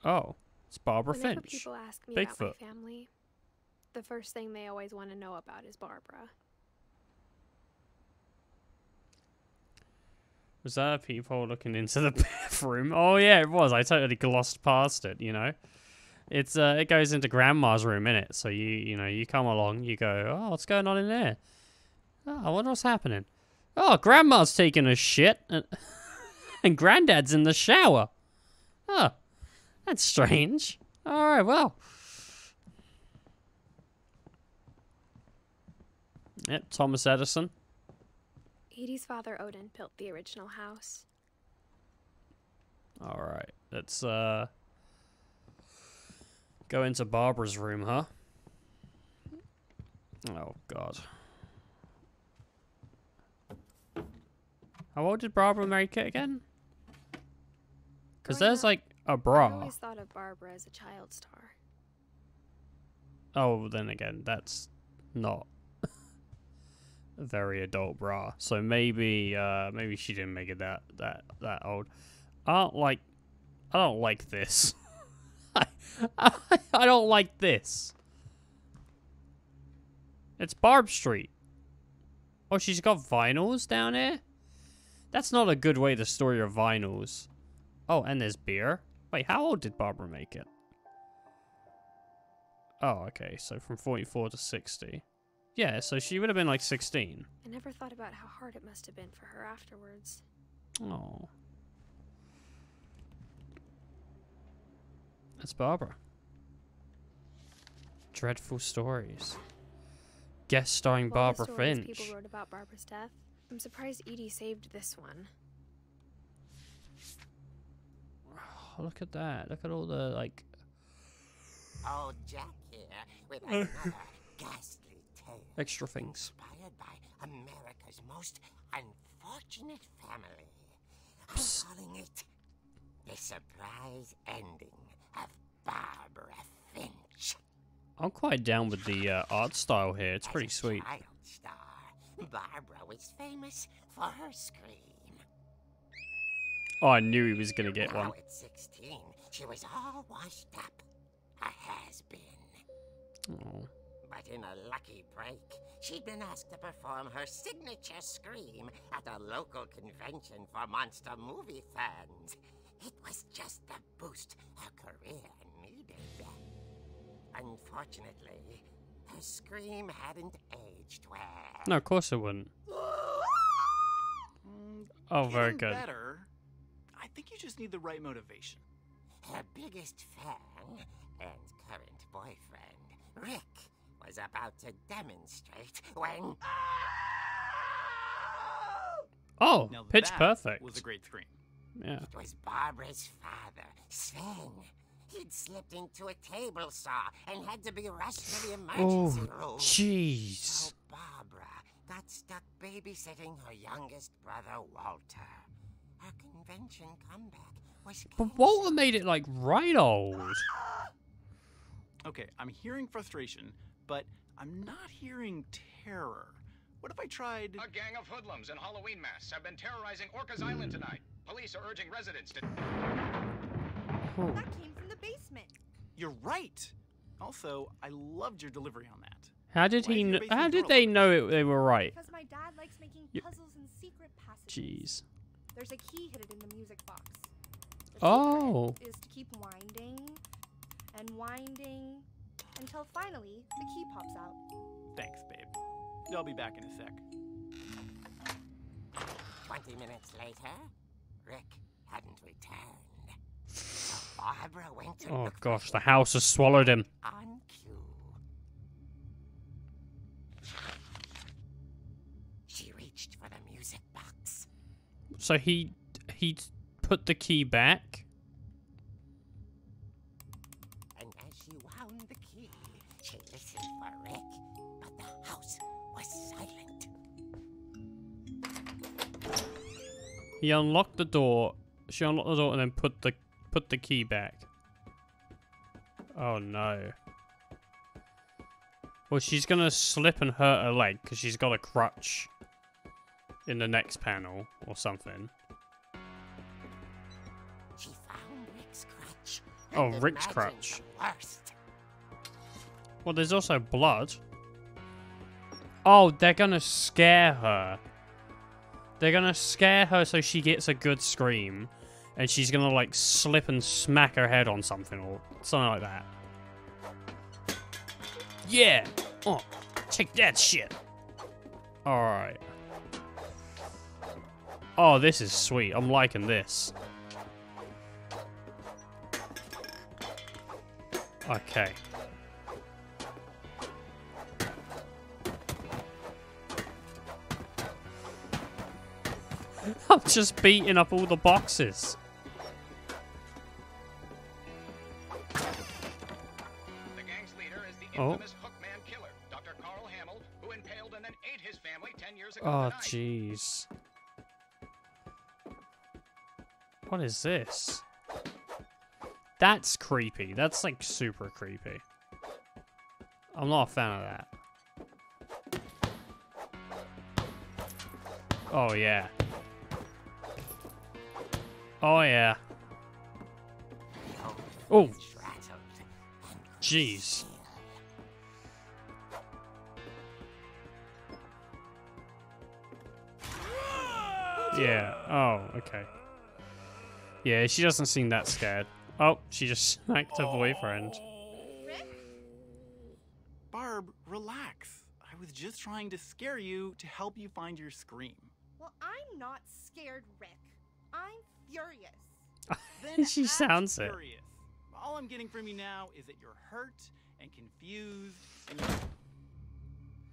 Oh, it's Barbara
Whenever
Finch.
people ask me
Bigfoot.
about my family, the first thing they always want to know about is Barbara.
Was that a peephole looking into the bathroom? Oh yeah, it was. I totally glossed past it, you know. It's it goes into Grandma's room, innit? So you come along, you go, oh, what's going on in there? Oh, I wonder what's happening. Oh, Grandma's taking a shit, and Granddad's in the shower. Oh, that's strange. All right, well. Yep, Thomas Edison.
Edie's father, Odin, built the original house.
All right, let's go into Barbara's room, huh? Oh, God. How old did Barbara make it again? Because
Growing
there's,
up,
like, a
I
bra.
always thought of Barbara as a child star.
Oh, then again, that's not a very adult bra. So maybe, maybe she didn't make it that old. I don't like this. I don't like this. It's Barb Street. Oh, she's got vinyls down here? That's not a good way to store your vinyls. Oh, and there's beer. Wait, how old did Barbara make it? Oh, okay, so from 44 to 60. Yeah, so she would have been like 16.
I never thought about how hard it must have been for her afterwards.
Oh. That's Barbara. Dreadful stories. Guest starring
Of all the
Barbara
stories
Finch.
people wrote about Barbara's death, I'm surprised Edie saved this one.
Oh, look at that. Look at all the, like...
Old Jack here with another ghastly tale.
extra things.
Inspired by America's most unfortunate family. I'm
Psst.
calling it The Surprise Ending of Barbara Finch.
I'm quite down with the art style here. It's pretty
As a
sweet.
child star, Barbara was famous for her scream.
Oh, I knew he was going to get
Now
one.
at 16, she was all washed up. A has-been.
Oh.
But in a lucky break, she'd been asked to perform her signature scream at a local convention for monster movie fans. It was just the boost her career needed. Unfortunately, her scream hadn't aged well.
No, of course it wouldn't. Oh, very
Getting
good.
Better. I think you just need the right motivation.
Her biggest fan and current boyfriend, Rick, was about to demonstrate when...
Oh,
Now
pitch
that
perfect.
was a great scream.
Yeah.
It was Barbara's father, Sven. He'd slipped into a table saw and had to be rushed to the emergency room.
Jeez.
So Barbara got stuck babysitting her youngest brother, Walter. Her convention comeback was
But Walter made it, like, right old.
Okay, I'm hearing frustration, but I'm not hearing terror. What if I tried...
A gang of hoodlums in Halloween masks have been terrorizing Orcas Island tonight. Police are urging residents to...
Oh.
That came from the basement.
You're right! Also, I loved your delivery on that.
How did
Why
he?
is your
How
basement
did
broke?
they know they were right?
Because my dad likes making
You-
puzzles and secret passages.
Jeez.
There's a key hidden in the music box. The
Oh.
secret is to keep winding and winding until finally the key pops out.
Thanks, babe. I'll be back in a sec.
20 minutes later, Rick hadn't returned. So Barbara went to
Oh
look
gosh,
for
the
him
house has swallowed him.
on cue. She reached for the music box.
So he put the key back.
And as she wound the key, she listened for Rick, but the house was silent.
He unlocked the door. She unlocked the door and then put put the key back. Oh no. Well, she's gonna slip and hurt her leg because she's got a crutch in the next panel or something.
She found Rick's crutch.
Oh,
and
Rick's
imagined
crutch.
the worst.
Well, there's also blood. Oh, they're gonna scare her. They're gonna scare her so she gets a good scream. And she's gonna, like, slip and smack her head on something or something like that. Yeah! Oh, take that shit. Alright. Oh, this is sweet. I'm liking this. Okay. I'm just beating up all the boxes.
The gang's leader is the infamous Hookman killer, Dr. Carl Hamill, who impaled and then ate his family 10 years ago
Oh,
tonight.
jeez. What is this? That's creepy. That's, like, super creepy. I'm not a fan of that. Oh, yeah. Oh, yeah. Oh. Jeez. Yeah. Oh, okay. Yeah, she doesn't seem that scared. Oh, she just smacked her boyfriend.
Barb, relax. I was just trying to scare you to help you find your scream.
Well, I'm not scared, Rick. I'm furious.
Then
She
act
sounds it.
furious. All I'm getting from you now is that you're hurt and confused and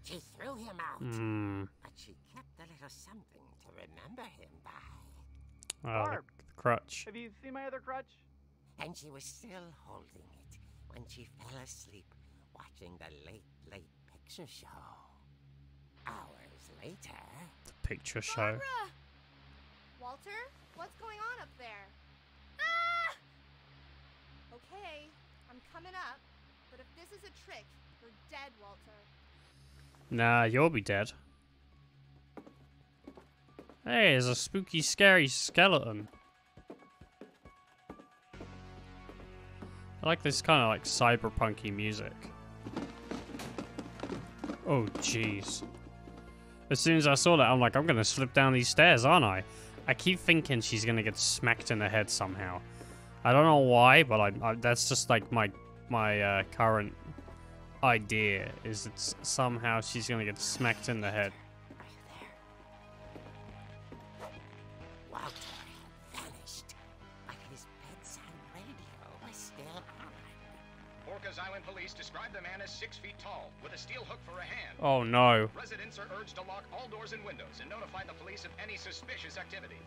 She threw him out, but she kept a little something to remember him by.
Oh,
Barb.
the crutch.
Have you seen my other crutch?
And she was still holding it when she fell asleep watching the late picture show. Hours later...
The picture show.
Barbara! Walter, what's going on up there? Ah! Okay, I'm coming up, but if this is a trick, you're dead, Walter.
Nah, you'll be dead. Hey, there's a spooky, scary skeleton. I like this kind of like cyberpunky music. Oh, jeez. As soon as I saw that, I'm like, I'm gonna slip down these stairs, aren't I? I keep thinking she's gonna get smacked in the head somehow. I don't know why, but I that's just like my current idea is that somehow she's gonna get smacked in the head.
Walter had vanished, but his bedside radio was still on.
Orcas Island police describe the man as 6 feet tall, with a steel hook for a hand.
Oh no.
Residents are urged to lock all doors and windows and notify the police of any suspicious activity.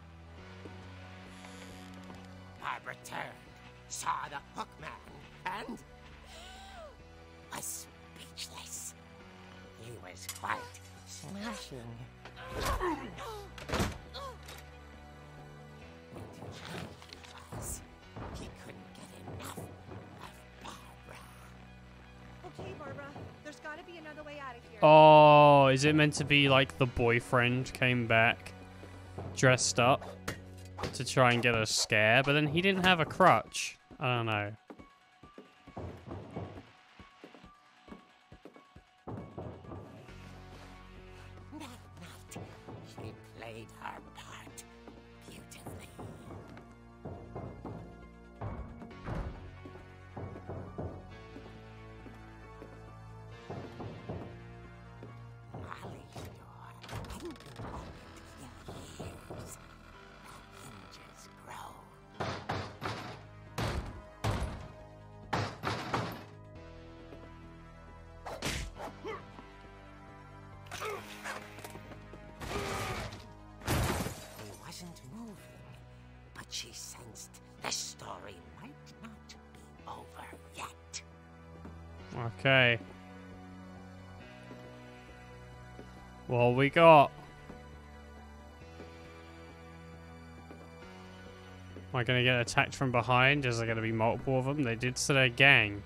Barb returned, saw the hook man, and was speechless. He was quite smashing. He couldn't get enough of Barbara.
Okay, Barbara, there's gotta be another way out of here.
Oh, is it meant to be like the boyfriend came back dressed up to try and get a scare, but then he didn't have a crutch? I don't know.
That night, she played her part beautifully. Molly's door hadn't been opened in years. The hinges groan. He wasn't moving, but she sensed the story might not be over yet.
Okay. What we got? Am I gonna get attacked from behind? Is there gonna be multiple of them? They did say a gang.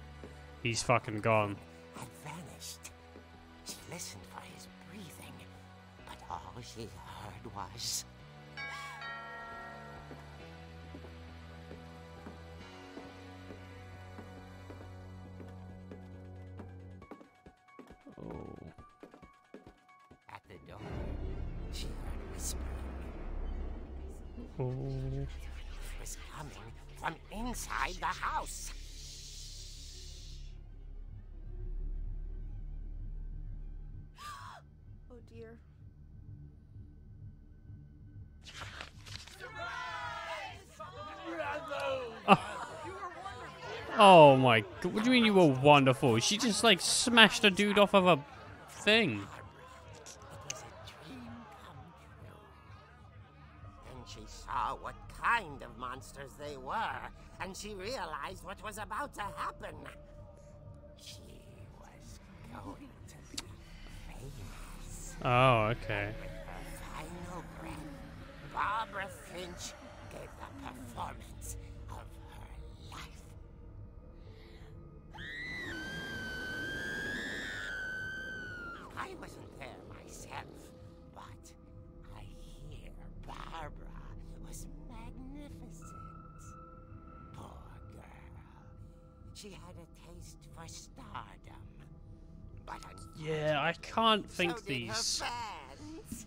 He's fucking gone.
Had vanished. She listened for his breathing, but all she heard was...
Oh.
At the door, she heard whispering.
Oh.
It was coming from inside the house.
Oh dear.
Oh my god, what do you mean you were wonderful? She just like smashed a dude off of a thing.
It was a dream come true. Then she saw what kind of monsters they were, and she realized what was about to happen. She was going to be famous.
Oh, okay.
With her final breath, Barbara Finch gave the performance of her life. I wasn't there myself, but I hear Barbara was magnificent. Poor girl. She had a taste for stardom. But
Yeah, I can't think
so did her
these.
fans.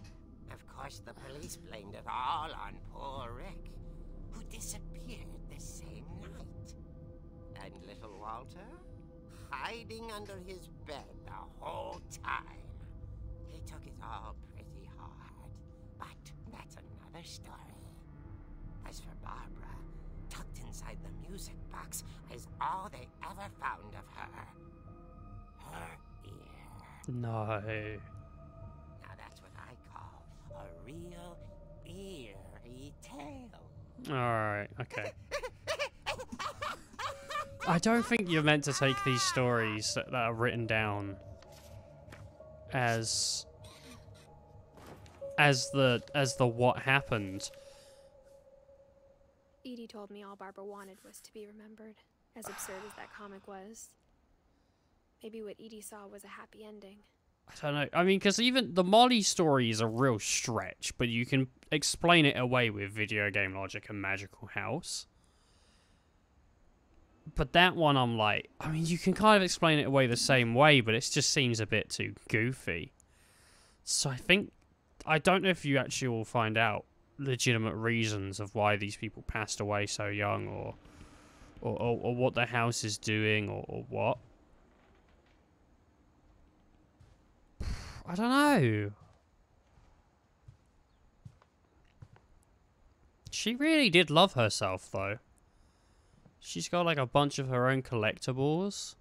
Of course, the police blamed it all on poor Rick, who disappeared the same night. And little Walter, hiding under his bed the whole time. He took it all pretty hard, but that's another story. As for Barbara, tucked inside the music box is all they ever found of her. Her ear.
No.
Now that's what I call a real eerie tale.
Alright, okay. I don't think you're meant to take these stories that are written down as the what happened.
Edie told me all Barbara wanted was to be remembered, as absurd as that comic was. Maybe what Edie saw was a happy ending.
I don't know. I mean, because even the Molly story is a real stretch, but you can explain it away with video game logic and magical house. But that one, I'm like, I mean, you can kind of explain it away the same way, but it just seems a bit too goofy. So I don't know if you actually will find out legitimate reasons of why these people passed away so young, or what the house is doing, or what. I don't know. She really did love herself, though. She's got like a bunch of her own collectibles.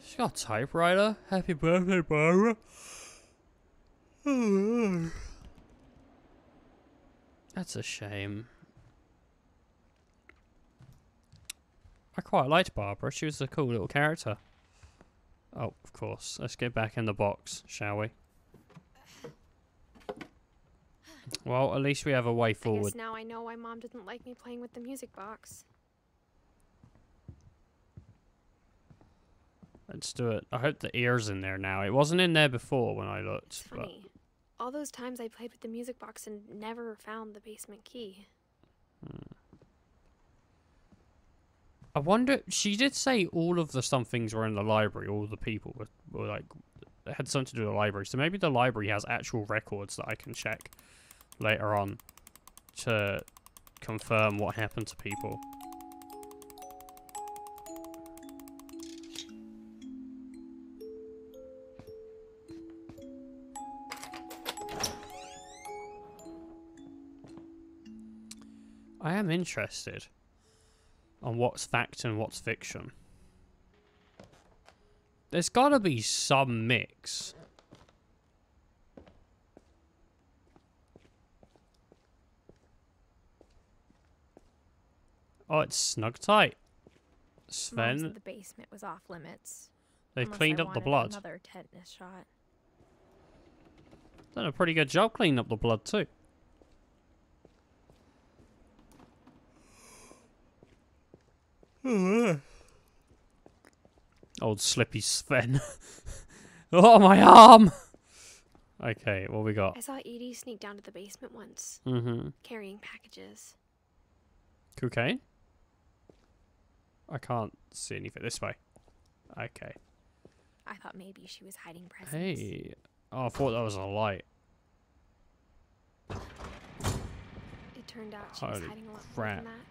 She's got a typewriter. Happy birthday, Barbara. That's a shame. I quite liked Barbara. She was a cool little character. Oh, of course. Let's get back in the box, shall we? Well, at least we have a way
I
forward.
guess now I know why Mom didn't like me playing with the music box.
Let's do it. I hope the ear's in there now. It wasn't in there before when I looked.
It's funny. All those times I played with the music box and never found the basement key.
I wonder, she did say all of the somethings were in the library. All the people were like, had something to do with the library. So maybe the library has actual records that I can check later on to confirm what happened to people. I am interested on what's fact and what's fiction. There's gotta be some mix. Oh, it's snug tight.
Mom
Sven,
said the basement was off limits.
they've
unless
cleaned
I
up the
wanted
blood.
Another tetanus shot.
Done a pretty good job cleaning up the blood too. Old Slippy Sven. Oh, my arm! Okay, what we got?
I saw Edie sneak down to the basement once, carrying packages.
Cocaine? I can't see anything this way. Okay.
I thought maybe she was hiding presents.
Hey. Oh, I thought that was a light.
It turned out she was
Holy
hiding a lot more
crap.
than that.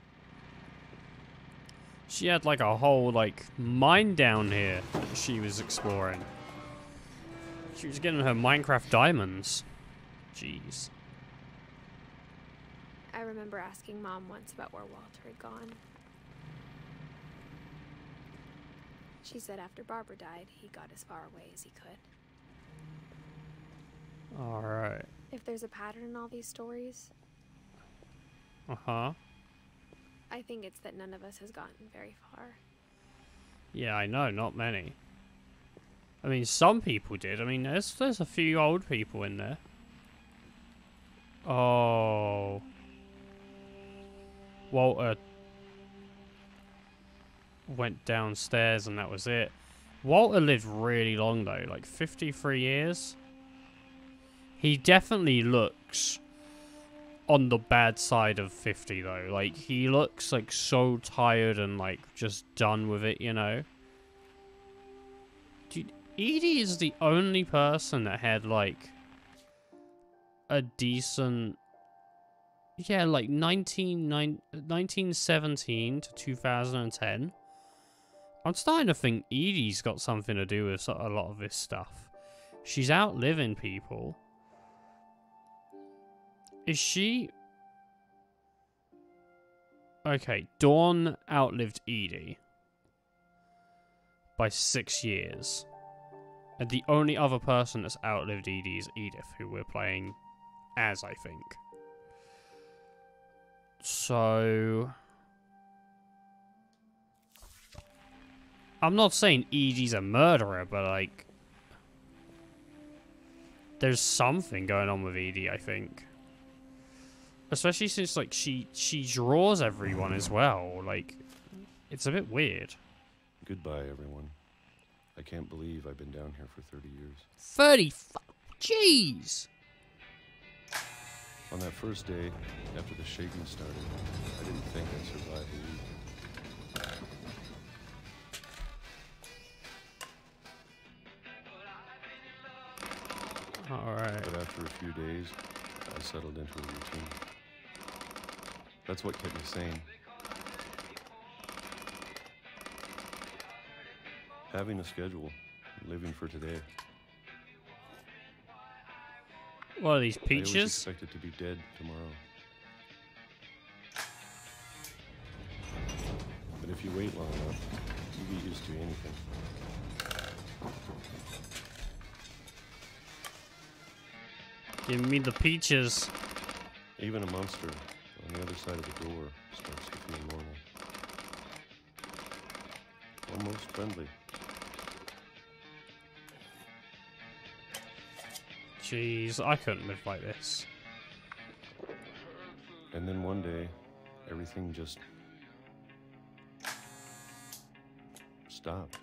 She had like a whole like mine down here that she was exploring. She was getting her Minecraft diamonds. Jeez.
I remember asking Mom once about where Walter had gone. She said after Barbara died, he got as far away as he could.
Alright.
If there's a pattern in all these stories,
Uh-huh.
I think it's that none of us has gotten very far.
Yeah, I know, not many. I mean, some people did. I mean, there's a few old people in there. Oh. Walter went downstairs and that was it. Walter lived really long though, like 53 years. He definitely looks on the bad side of 50 though. Like, he looks like so tired and like just done with it, you know? Dude, Edie is the only person that had like a decent, yeah, like 1917 to 2010. I'm starting to think Edie's got something to do with a lot of this stuff. She's outliving people. Is she... Okay, Dawn outlived Edie by 6 years. And the only other person that's outlived Edie is Edith, who we're playing as, I think. So... I'm not saying Edie's a murderer, but like... There's something going on with Edie, I think. Especially since, like, she draws everyone as well. Like, it's a bit weird.
Goodbye, everyone. I can't believe I've been down here for 30 years.
30? Jeez!
On that first day, after the shaking started, I didn't think I'd survive a week.
Alright.
But after a few days, I settled into a routine. That's what kept me sane. Having a schedule, living for today.
What are these,
I always
peaches?
expected to be dead tomorrow. But if you wait long enough, you get used to anything.
Give me the peaches.
Even a monster on the other side of the door starts to feel normal. Almost friendly.
Jeez, I couldn't live like this.
And then one day, everything just stopped.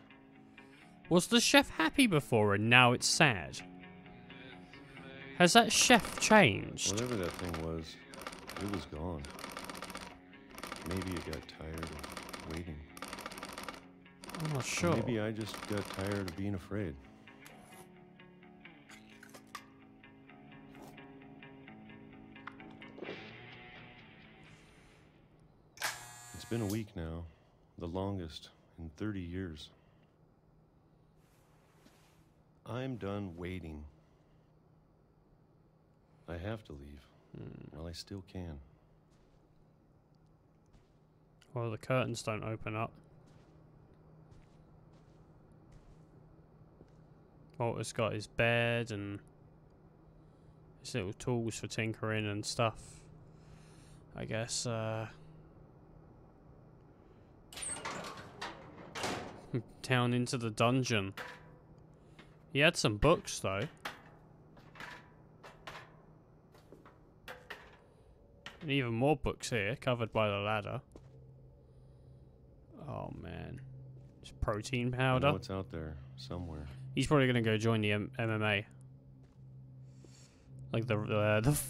Was the chef happy before and now it's sad? Has that chef changed?
Whatever that thing was, it was gone. Maybe it got tired of waiting.
I'm not sure.
Maybe I just got tired of being afraid. It's been a week now, the longest in 30 years. I'm done waiting. I have to leave. Well, I still can.
Well, the curtains don't open up. Walter's got his bed and his little tools for tinkering and stuff. I guess, down into the dungeon. He had some books, though. And even more books here, covered by the ladder. Oh man, it's protein
I
powder.
know it's out there somewhere.
He's probably gonna go join the MMA, like the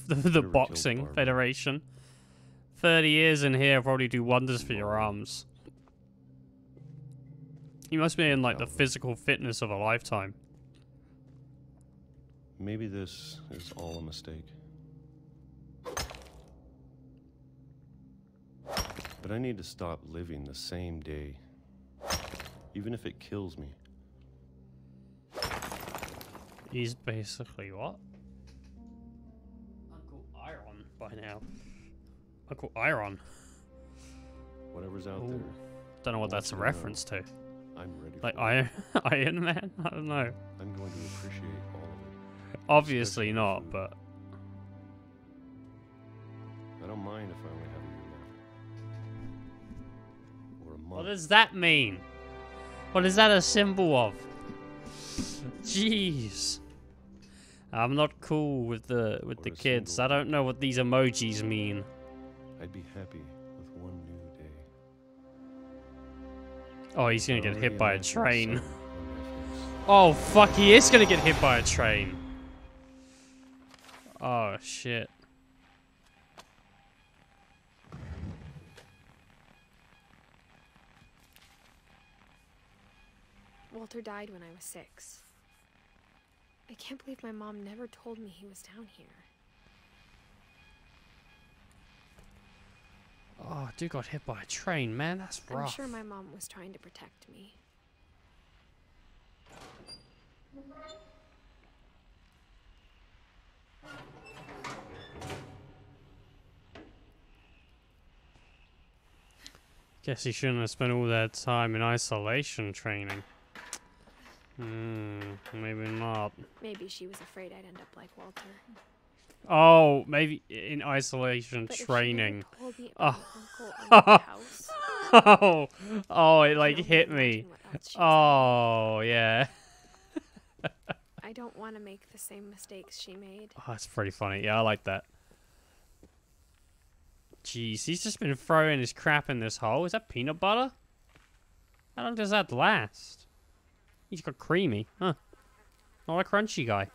Never
boxing
killed Barbara.
federation. 30 years in here probably do wonders for your arms. He must be in like the physical fitness of a lifetime.
Maybe this is all a mistake. But I need to stop living the same day, even if it kills me.
He's basically what? Uncle Iron by now. Uncle Iron.
Whatever's out
Ooh.
there.
Don't know what that's a
want you to know
reference to.
I'm ready
Like
for it.
Iron Man? I don't know.
I'm going to appreciate all of it.
Obviously
Especially
not,
food.
but
I don't mind if I only have a year left. Or a month.
what does that mean? What is that a symbol of? Jeez. I'm not cool with the
Or a
kids.
single
I don't know what these emojis mean.
I'd be happy with one new day.
Oh, he's gonna get
Already
hit by a
imagine the
train.
sun on my face.
Oh, fuck, he is gonna get hit by a train. Oh, shit.
Walter died when I was 6. I can't believe my mom never told me he was down here.
Oh, dude got hit by a train, man. That's
I'm
rough.
sure my mom was trying to protect me.
Guess he shouldn't have spent all that time in isolation training. Maybe not.
Maybe she was afraid I'd end up like Walter.
Oh, maybe in isolation
But
training.
If she never told me
Oh.
about my uncle owning the house,
Oh, oh, it
I
like
can
hit
only
me.
imagine what else she was
Oh, yeah.
thinking. I don't want to make the same mistakes she made.
Oh, that's pretty funny. Yeah, I like that. Jeez, he's just been throwing his crap in this hole. Is that peanut butter? How long does that last? He's got creamy. Huh. Not a crunchy guy.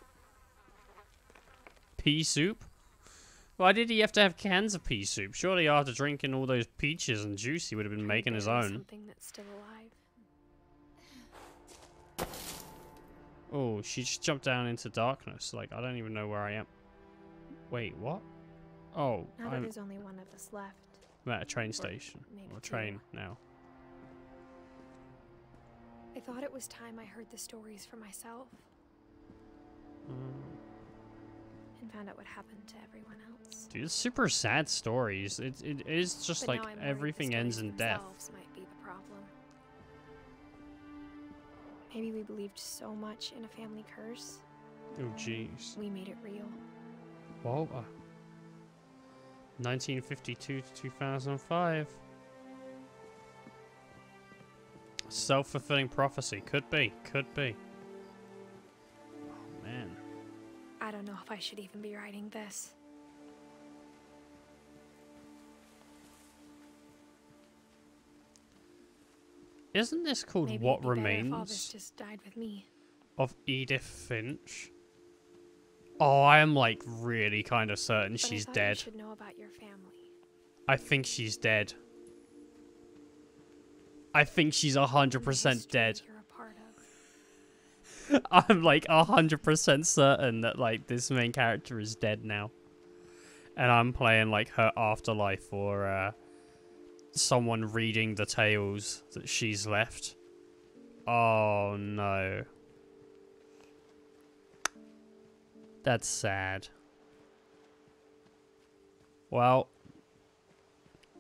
Pea soup? Why did he have to have cans of pea soup? Surely after drinking all those peaches and juice, he would have been making his
Barely
own.
Something that's still alive.
Oh, she just jumped down into darkness. Like, I don't even know where I am. Wait, what? Oh,
Now that
I'm
there's only one of us left.
at a train station.
maybe
Or a
two.
train now.
I thought it was time I heard the stories for myself and found out what happened to everyone else.
Dude, it's super sad stories. It is just
But
like
now I'm worried the
everything ends
stories
in death.
themselves might be the problem. Maybe we believed so much in a family curse,
Oh, jeez.
we made it real.
Whoa. 1952 to 2005. Self-fulfilling prophecy. Could be. Could be. Oh, man.
I don't know if I should even be writing this.
Isn't this called
Maybe
What
it'd be better if all
Remains
this just died with me.
of Edith Finch? Oh, I am like really kind of certain
But
she's
I thought
dead.
You should know about your family.
I think she's dead. I think she's 100% dead.
You're a part of.
I'm like 100% certain that like this main character is dead now. And I'm playing like her afterlife or someone reading the tales that she's left. Oh no. That's sad. Well,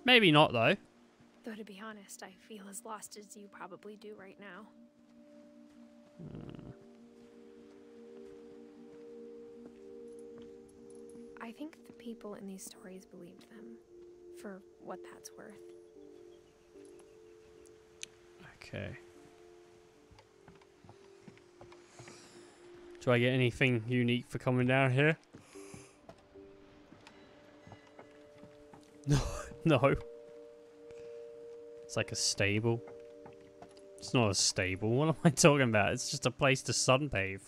maybe not though.
Though to be honest, I feel as lost as you probably do right now. I think the people in these stories believed them, for what that's worth.
Okay. Do I get anything unique for coming down here? No. No. It's like a stable. It's not a stable. What am I talking about? It's just a place to sunbathe.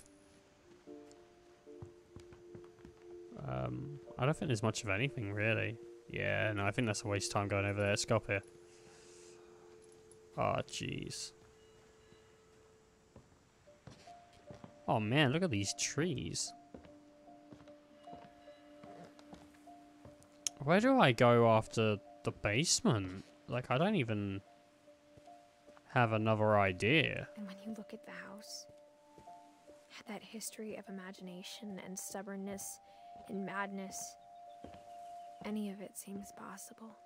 I don't think there's much of anything, really. Yeah, no, I think that's a waste of time going over there. Let's go up here. Oh, jeez. Oh, man, look at these trees. Where do I go after the basement? Like, I don't even have another idea.
And when you look at the house, that history of imagination and stubbornness and madness, any of it seems possible.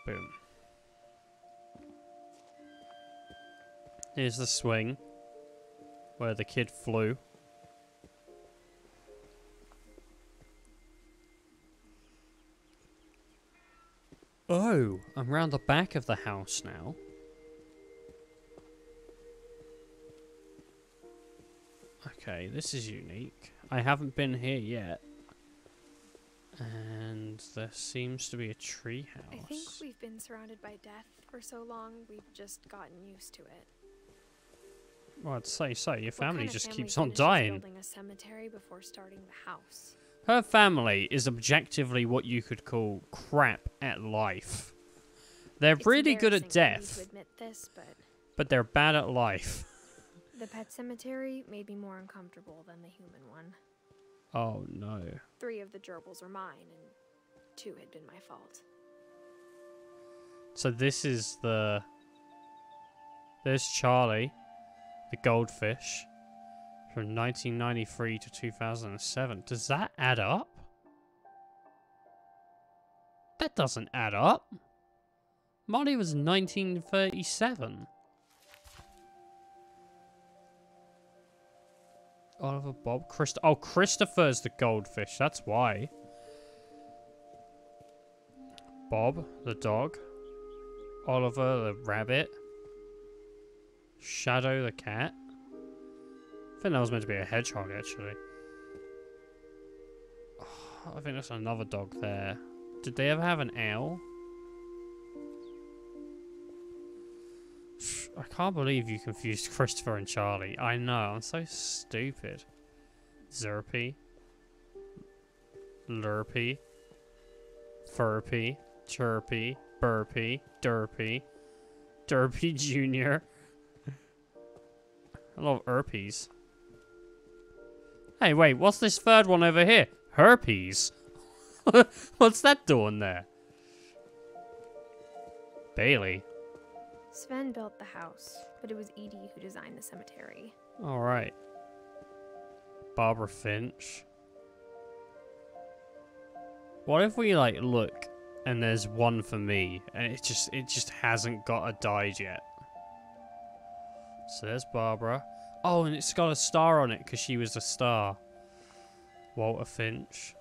Boom. Here's the swing where the kid flew. Oh, I'm round the back of the house now. Okay, this is unique. I haven't been here yet. And there seems to be a tree house.
I think we've been surrounded by death for so long, we've just gotten used to it.
Well, I'd say so. Your family
kind of
just
family
keeps on
finishes
dying.
Building a cemetery before starting the house.
Her family is objectively what you could call crap at life. They're
It's
really good at
embarrassing for me
death,
to admit this,
but they're bad at life.
the pet cemetery made me more uncomfortable than the human one.
Oh no.
3 of the gerbils were mine, and 2 had been my fault.
So this is the... There's Charlie, the goldfish, from 1993 to 2007. Does that add up? That doesn't add up. Molly was 1937. Oliver, Bob, Oh, Christopher's the goldfish. That's why. Bob, the dog. Oliver, the rabbit. Shadow, the cat. I think that was meant to be a hedgehog, actually. Oh, I think that's another dog there. Did they ever have an owl? I can't believe you confused Christopher and Charlie. I know, I'm so stupid. Zerpy. Lurpy. Furpy. Chirpy. Burpy. Derpy. Derpy Jr. I love herpes. Hey, wait, what's this third one over here? Herpes? What's that doing there? Bailey.
Sven built the house, but it was Edie who designed the cemetery.
Alright. Barbara Finch. What if we, like, look and there's one for me and it just hasn't got a died yet? So there's Barbara. Oh, and it's got a star on it because she was a star. Walter Finch.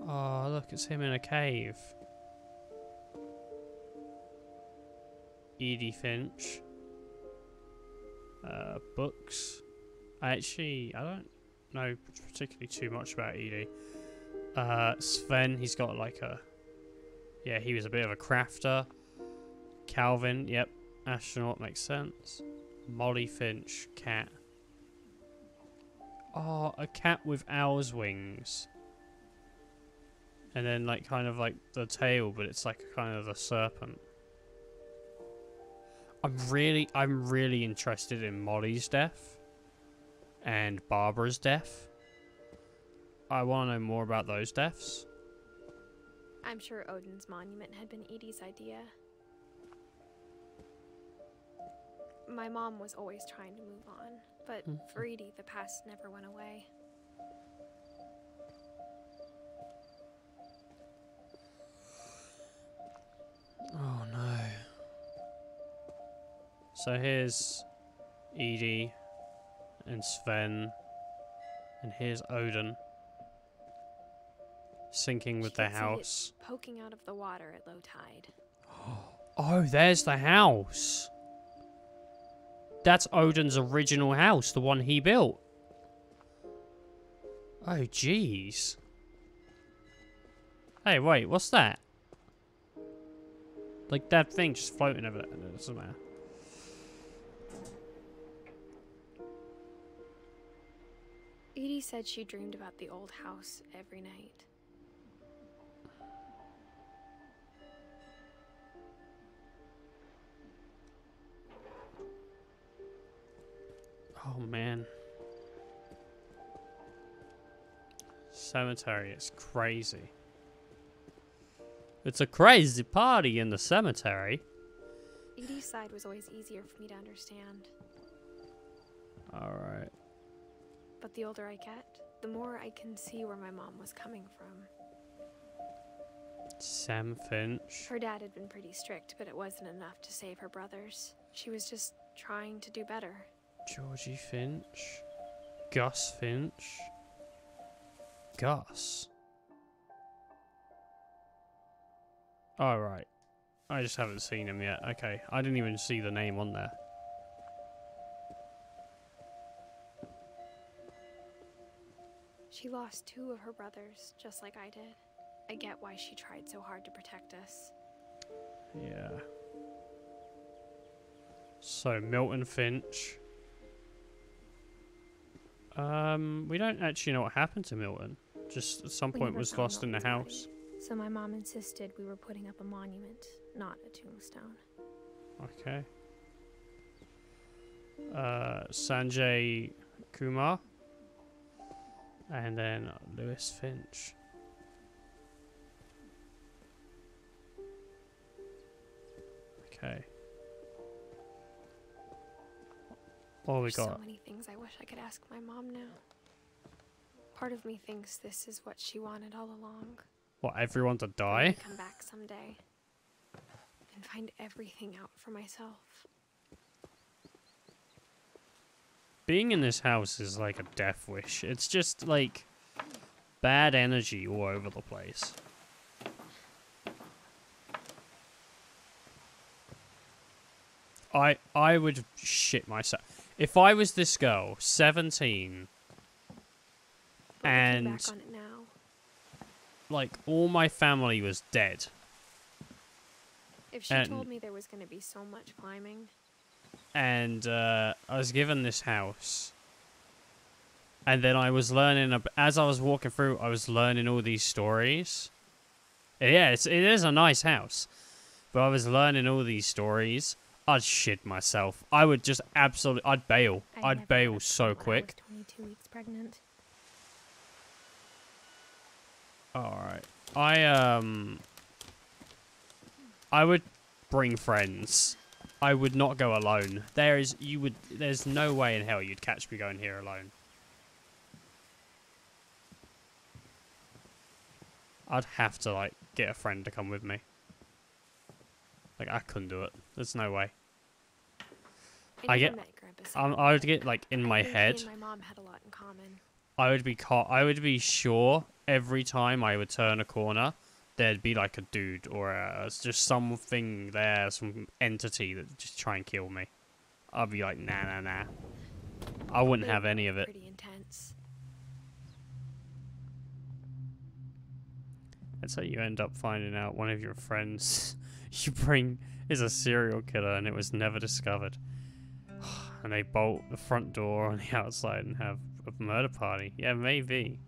Oh, look, it's him in a cave. Edie Finch. Books. I don't know particularly too much about Edie. Sven, he's got like a... Yeah, he was a bit of a crafter. Calvin, yep. Astronaut makes sense. Molly Finch, cat. Oh, a cat with owl's wings. And then like kind of like the tail, but it's like kind of a serpent. I'm really interested in Molly's death and Barbara's death. I want to know more about those deaths.
I'm sure Odin's monument had been Edie's idea. My mom was always trying to move on, but for Edie, the past never went away.
Oh no. So here's Edie and Sven, and here's Odin sinking with the house.
Poking out of the water at low tide.
Oh, there's the house. That's Odin's original house, the one he built. Oh, jeez. Hey, wait, what's that? Like that thing just floating over there. It doesn't matter.
Edie said she dreamed about the old house every night.
Oh man. Cemetery, it's crazy. It's a crazy party in the cemetery.
Edie's side was always easier for me to understand.
Alright.
But the older I get, the more I can see where my mom was coming from.
Sam Finch.
Her dad had been pretty strict, but it wasn't enough to save her brothers. She was just trying to do better.
Georgie Finch. Gus Finch. Gus. Alright. I just haven't seen him yet. Okay. I didn't even see the name on there.
She lost 2 of her brothers, just like I did. I get why she tried so hard to protect us.
Yeah. So, Milton Finch. We don't actually know what happened to Milton. Just at some point was lost in the house.
So my mom insisted we were putting up a monument, not a tombstone.
Okay. Sanjay Kumar. And then Lewis Finch. Okay. What have we got?
So many things I wish I could ask my mom now. Part of me thinks this is what she wanted all along.
What, everyone to die?
Come back someday and find everything out for myself.
Being in this house is like a death wish. It's just like bad energy all over the place. I would shit myself. If I was this girl, 17, and
back on it now.
Like all my family was dead.
If she told me there was going to be so much climbing.
And I was given this house. And then I was learning, as I was walking through, I was learning all these stories. Yeah, it is a nice house. But I was learning all these stories. I'd shit myself. I would just absolutely, I'd bail. I'd bail so quick.
I was 22 weeks pregnant.
Alright. I would bring friends. I would not go alone. There's no way in hell you'd catch me going here alone. I'd have to, like, get a friend to come with me. Like, I couldn't do it. There's no way. I would get, like, in my head.
He and my mom had a lot in common.
I would be sure every time I would turn a corner, there'd be, like, a dude or just something there, some entity that just try and kill me. I'd be like, nah. I wouldn't have any of it.
Pretty intense.
That's how you end up finding out one of your friends you bring is a serial killer and it was never discovered. And they bolt the front door on the outside and have a murder party. Yeah, maybe.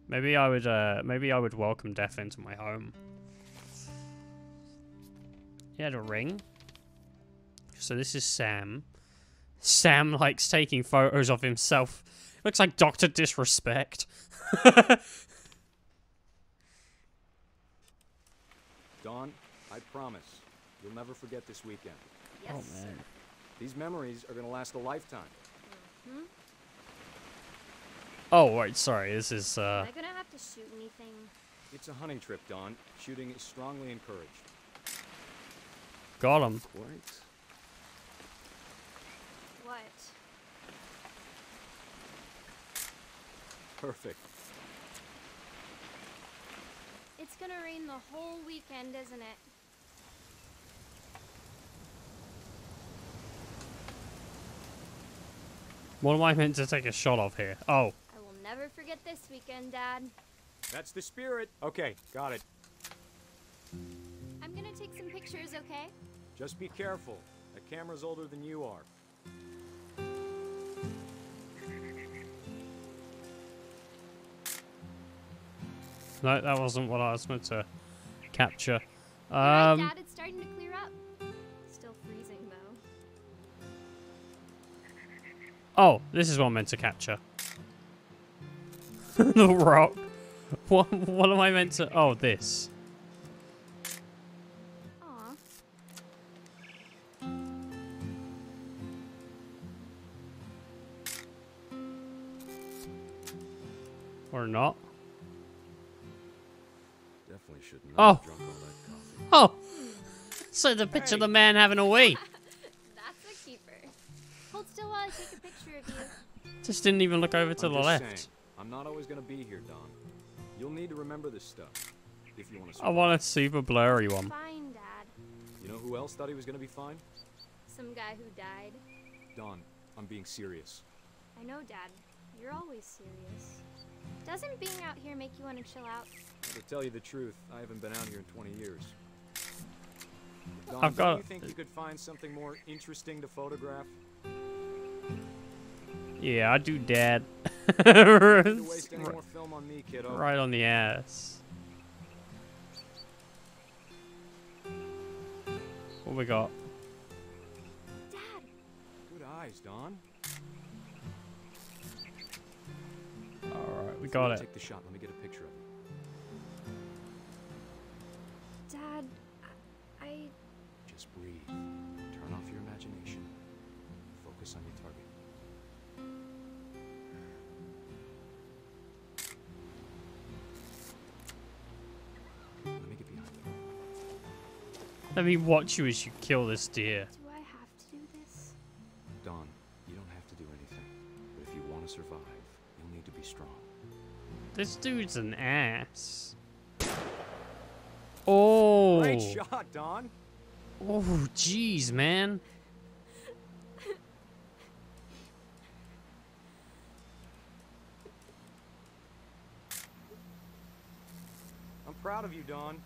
Maybe I would welcome death into my home. He had a ring. So this is Sam. Sam likes taking photos of himself. Looks like Dr. Disrespect.
Dawn, I promise, you'll never forget this weekend.
Yes,
oh man.
These memories are gonna last a lifetime.
Hmm?
Oh, right, sorry, this is,
Am I gonna have to shoot anything?
It's a hunting trip, Dawn. Shooting is strongly encouraged.
got him.
Quite.
What?
Perfect.
It's gonna rain the whole weekend, isn't it?
What am I meant to take a shot of here? Oh.
I will never forget this weekend, Dad.
That's the spirit. Okay, got it.
I'm gonna take some pictures, okay?
Just be careful. That camera's older than you are.
No, that wasn't what I was meant to capture.
Alright, Dad, it's starting to clear up. Still freezing, though.
Oh, this is what I'm meant to capture. The rock. What am I meant to... Oh, this.
Aw.
Or not.
Definitely should not
Oh.
have drunk all that coffee.
Oh! So the picture of the man having a wee.
That's a keeper. Hold still while I take a picture of you.
Just didn't even look over to
I'm
the
just
left.
saying, I'm not always gonna be here, Don. You'll need to remember this stuff if you want to.
I want a super blurry one.
Fine, Dad.
You know who else thought he was gonna be fine?
Some guy who died.
Don, I'm being serious.
I know, Dad. You're always serious. Doesn't being out here make you want to chill out?
To tell you the truth, I haven't been out here in 20 years. Don,
I've got-
don't you think you could find something more interesting to photograph?
Yeah, I do, Dad.
Don't waste any more film on me, kiddo.
Right on the ass. What we got?
Dad!
Good eyes, Don.
Alright, we got it.
Take the shot. Let me get a picture of it.
Dad, I...
Just breathe. Turn off your imagination. Focus on your target. Let me get behind you.
Let me watch you as you kill this deer.
Do I have to do this?
Don, you don't have to do anything. But if you want to survive, you'll need to be strong.
This dude's an ass. Oh.
Great shot, Don.
Oh, jeez, man.
I'm proud of you, Don.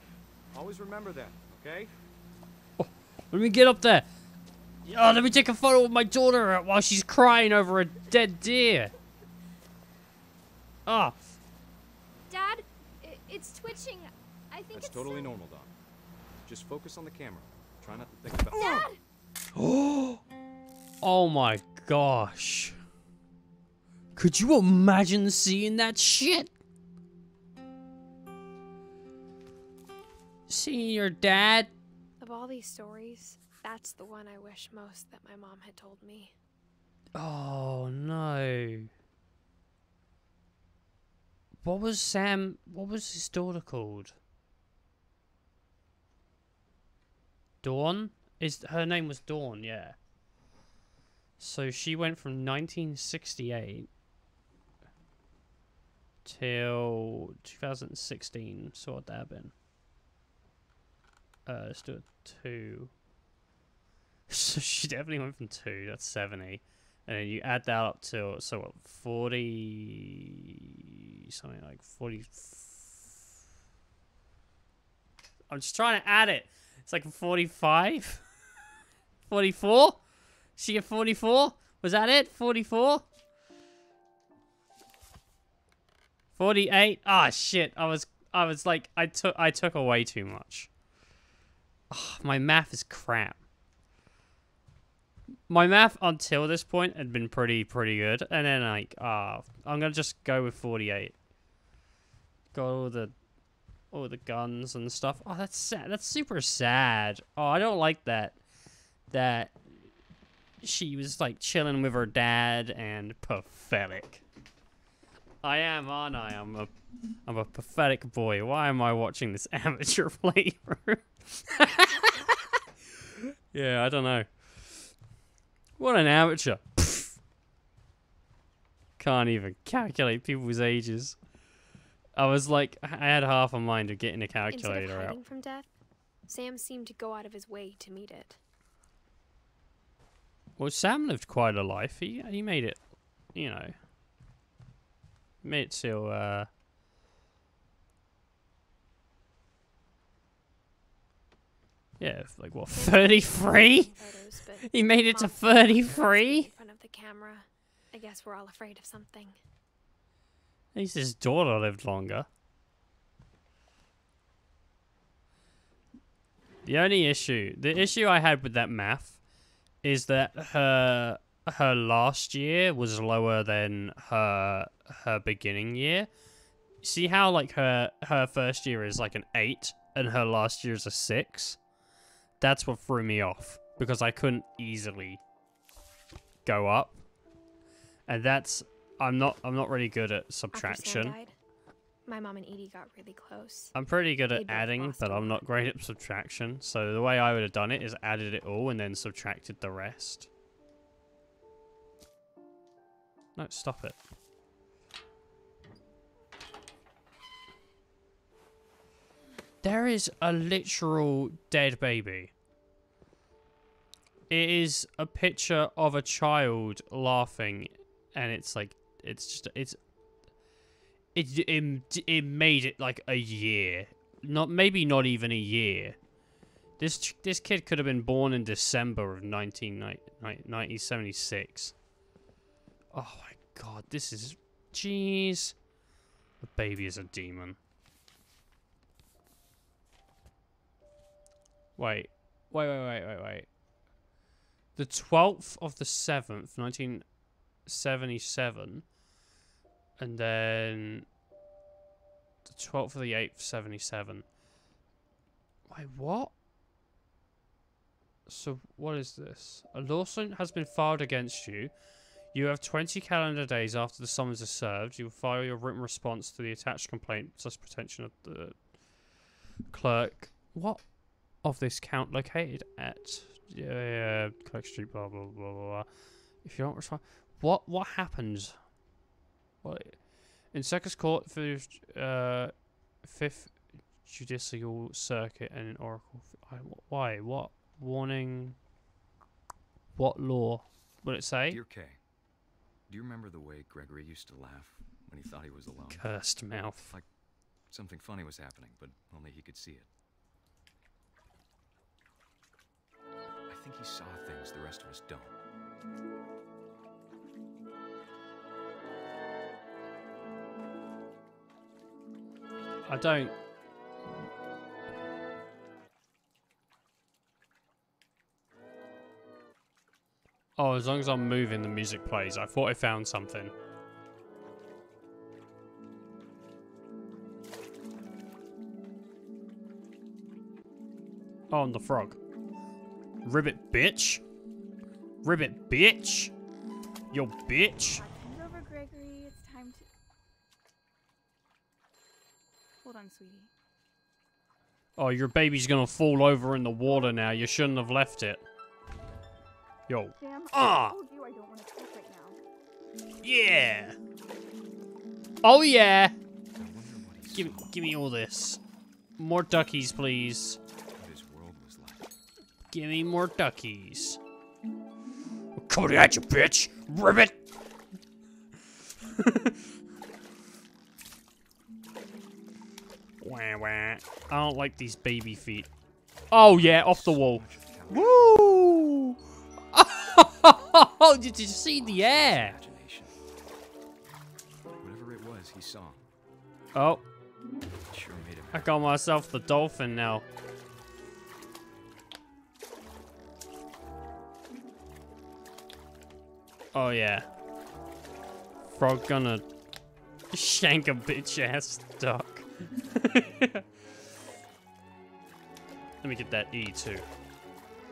Always remember that, okay?
Let me get up there. Oh, let me take a photo of my daughter while she's crying over a dead deer. Ah.
Dad, it's twitching. I think
That's
it's
totally
so...
normal, Don. Just focus on the camera. Try not to think about.
Dad!
Oh my gosh. Could you imagine seeing that shit? Seeing your dad?
Of all these stories, that's the one I wish most that my mom had told me.
Oh no. What was his daughter called? Dawn? Her name was Dawn, yeah. So she went from 1968 till 2016. So what that have been? Let's do it 2. So she definitely went from 2. That's 70. And then you add that up to, so what, 40... Something like 40... I'm just trying to add it. It's like 45? 44? She at 44? Was that it? 44? 48? Ah, shit. I was like, I took away too much. Oh, my math is crap. My math until this point had been pretty good, and then like, I'm gonna just go with 48. Got all the guns and stuff. Oh, that's sad. That's super sad. Oh, I don't like that. That she was like chilling with her dad and pathetic. I am, aren't I? I'm a pathetic boy. Why am I watching this amateur playthrough? Yeah, I don't know. What an amateur. Pfft. Can't even calculate people's ages. I was like, I had half a mind of getting a
Instead of
calculator
hiding
out.
from death, Sam seemed to go out of his way to meet it.
Well, Sam lived quite a life. He made it, you know. Made it till, Yeah, like what, 33?
Photos, but
He made it to
Mom's not in
33?
front of the camera. I guess we're all afraid of something.
At least his daughter lived longer. The issue I had with that math is that her last year was lower than her beginning year. See how like her first year is like an 8 and her last year is a 6? That's what threw me off because I couldn't easily go up. And that's I'm not really good at subtraction.
After Sam died, my mom and Edie got really close.
I'm pretty good
They
at
both
adding,
lost
but
a
I'm
lot.
not great at subtraction. So the way I would have done it is added it all and then subtracted the rest. No, stop it. There is a literal dead baby. It is a picture of a child laughing, and it's like, it made it like a year. Maybe not even a year. This kid could have been born in December of 1976. Oh my god, this is... Jeez. The baby is a demon. Wait. The 12th of the 7th, 1977. And then... the 12th of the 8th, 77. Wait, what? So, what is this? A lawsuit has been filed against you. You have 20 calendar days after the summons is served. You will file your written response to the attached complaint, plus pretension of the clerk. What of this count located at Clerk Street, blah, blah, blah, blah, blah. If you don't respond... What happened? What? In Circus Court for 5th Judicial Circuit and in Oracle... Why? What? Warning... What law? What did it say?
Dear Kay, do you remember the way Gregory used to laugh when he thought he was alone?
Cursed mouth.
Like something funny was happening, but only he could see it. I think he saw things the rest of us don't.
I don't... Oh, as long as I'm moving, the music plays. I thought I found something. Oh, and the frog. Ribbit, bitch. Ribbit, bitch. Yo, bitch.
Move over, Gregory. It's time to... Hold on, sweetie.
Oh, your baby's gonna fall over in the water now. You shouldn't have left it. Yo.
Sam,
Ah!
I told you I don't want to talk right now.
Yeah. Oh yeah. Give me all this. More duckies, please.
What his world was like.
Give me more duckies. I'm coming at you, bitch. Ribbit. Wah, wah. I don't like these baby feet. Oh yeah, off the wall. Woo! Oh, did you see the air?
Imagination. Whatever it was, he saw.
Oh,
It sure made him
I got myself the dolphin now. Oh yeah. Frog gonna shank a bitch ass duck. Let me get that E too.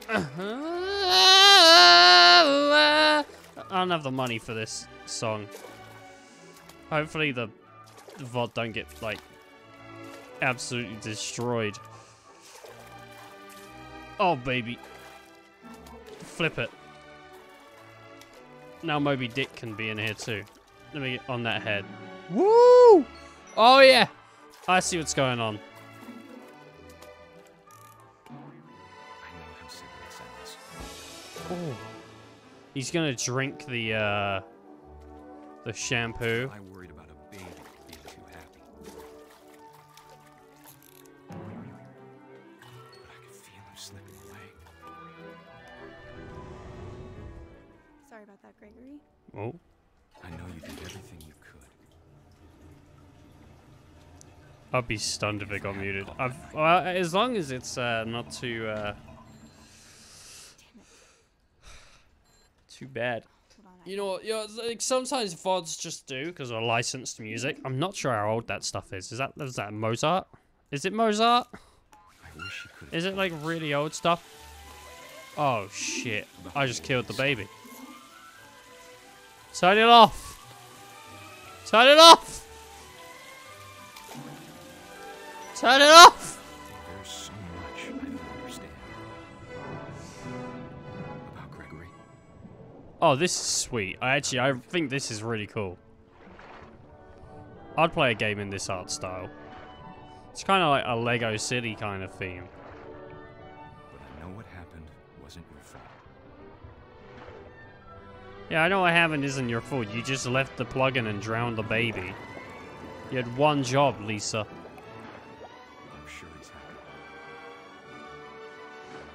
I don't have the money for this song. Hopefully the VOD don't get like absolutely destroyed. Oh baby. Flip it. Now Moby Dick can be in here too. Let me get on that head. Woo! Oh yeah! I see what's going on.
I know how sick that sounds.
Oh. He's gonna drink the shampoo.
I worried about a baby being too happy. But I could feel him slipping.
Gregory.
Oh.
I know you did everything you could.
I'd be stunned if it got muted. Well, as long as it's not too too bad. You know, like sometimes VODs just do because of licensed music. I'm not sure how old that stuff is. Is that Mozart? Is it Mozart?
I wish you could.
Is it like really old stuff? Oh shit! I just killed the baby. Turn it off! Turn it off! Turn it off!
There's so much I don't understand about Gregory.
Oh, this is sweet. I think this is really cool. I'd play a game in this art style. It's kind of like a Lego City kind of theme.
But I know what happened wasn't your fault.
Yeah, I know what happened isn't your fault. You just left the plug-in and drowned the baby. You had one job, Lisa.
I'm sure he's happy.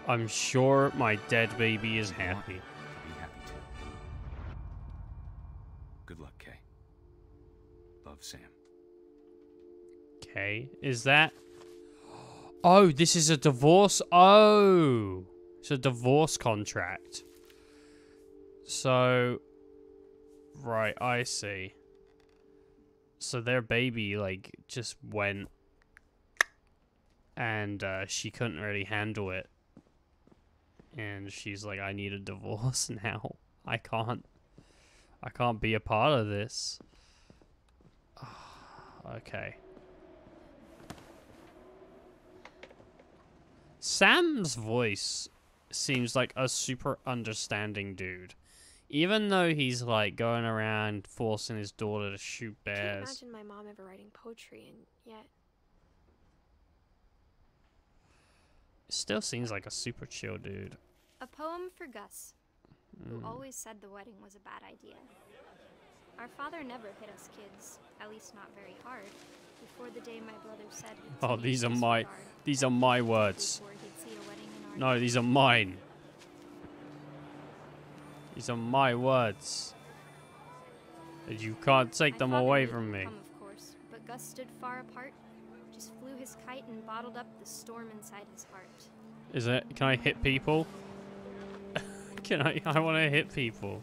I'm sure my dead baby is
I want
happy.
to be happy too. Good luck, Kay. Love, Sam.
Okay, is that... Oh, this is a divorce. Oh, it's a divorce contract. So, right, I see. So their baby, like, just went, and she couldn't really handle it. And she's like, I need a divorce now. I can't be a part of this. Okay. Sam's voice seems like a super understanding dude. Even though he's like going around forcing his daughter to shoot
I can't
bears.
imagine my mom ever writing poetry, and yet
It still seems like a super chill dude.
A poem for Gus, who always said the wedding was a bad idea. Our father never hit us kids, at least not very hard, before the day my brother said he'd
Oh,
take
these are
disregard
my words.
before he'd see a wedding in our
No, these are mine. These are my words. And you can't take
My
them
father
away
made
from
them
me.
come, of course, but Gus stood far apart, just flew his kite and bottled up the storm inside his heart.
Is it? Can I hit people? Can I? I want to hit people.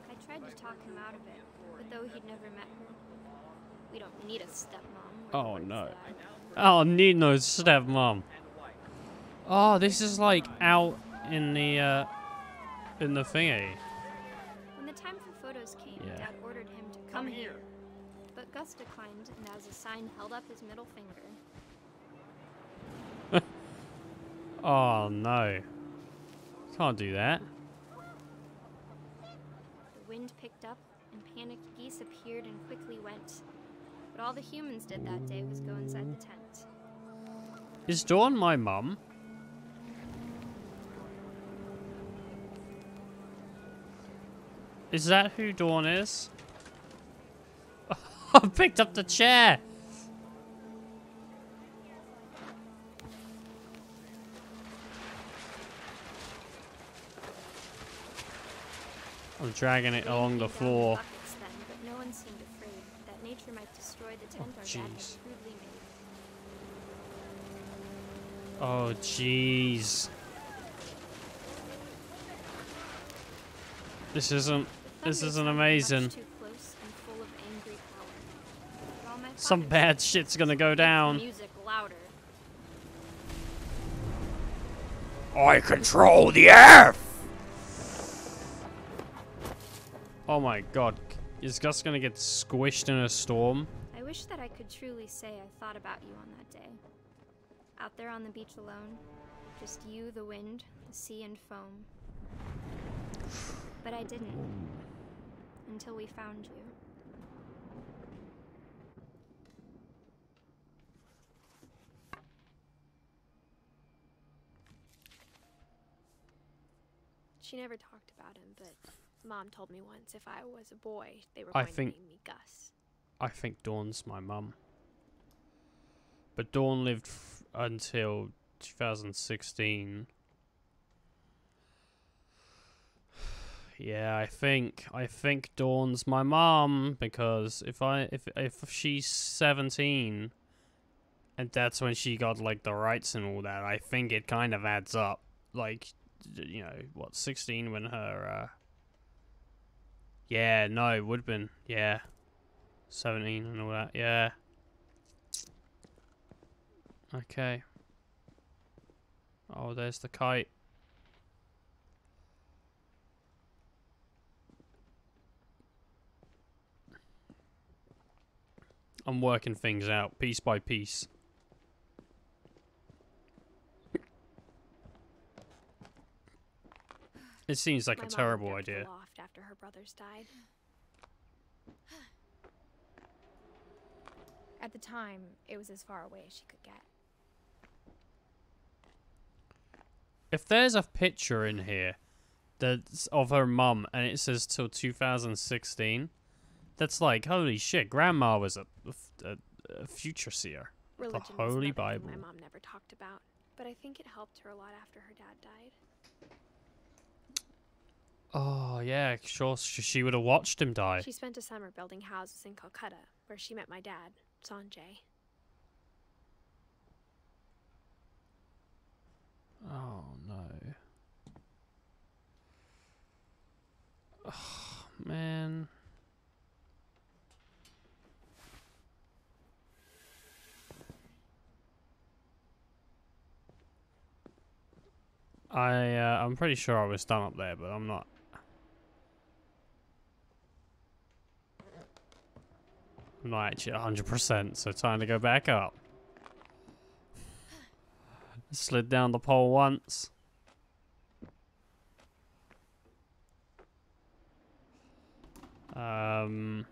I tried to talk him out of it, but though he'd never met her, we don't need a stepmom. were the
Oh
words
no.
that I
I don't need no stepmom. Oh, this is like out in the thingy.
When the time for photos came,
Yeah.
Dad ordered him to come here. But Gus declined, and as a sign held up his middle finger.
Oh no. Can't do that.
The wind picked up, and panicked geese appeared and quickly went. But all the humans did that day was go inside the tent.
Is Dawn my mum? Is that who Dawn is? I picked up the chair. I'm dragging it along the floor.
Buckets then, but no one seemed afraid that nature might destroy the tent our dad had
jeez.
crudely made.
Oh, jeez. This isn't amazing.
Too close and full of angry power. But all my
Some
father
bad
said
shit's gonna go
was, "Make the
down.
Music louder.
I control the earth! Oh my god. Is Gus gonna get squished in a storm?
I wish that I could truly say I thought about you on that day. Out there on the beach alone, just you, the wind, the sea, and foam. But I didn't. Until we found you.
she never talked about him, but Mom told me once if I was a boy, they were
I
going
think-
to name me Gus.
I think Dawn's my mum. But Dawn lived until 2016. Yeah, I think Dawn's my mom, because if she's 17 and that's when she got like the rights and all that, I think it kind of adds up. Like, you know, what, 16 when her yeah, no, it would have been, yeah, 17 and all that, yeah. Okay. Oh, there's the kite. I'm working things out piece by piece. It seems like a terrible idea.
My mom moved after her brothers died. At the time, it was as far away as she could get.
If there's a picture in here that's of her mum and it says till 2016, that's like, holy shit, Grandma was a future seer.
Religion
the Holy
was
Bible.
my mom never talked about, but I think it helped her a lot after her dad died.
Oh, yeah, sure. She would have watched him die.
She spent a summer building houses in Calcutta, where she met my dad, Sanjay.
Oh, no. Oh, man. I'm pretty sure I was done up there, but I'm not. I'm not actually 100%, so time to go back up. Slid down the pole once. Because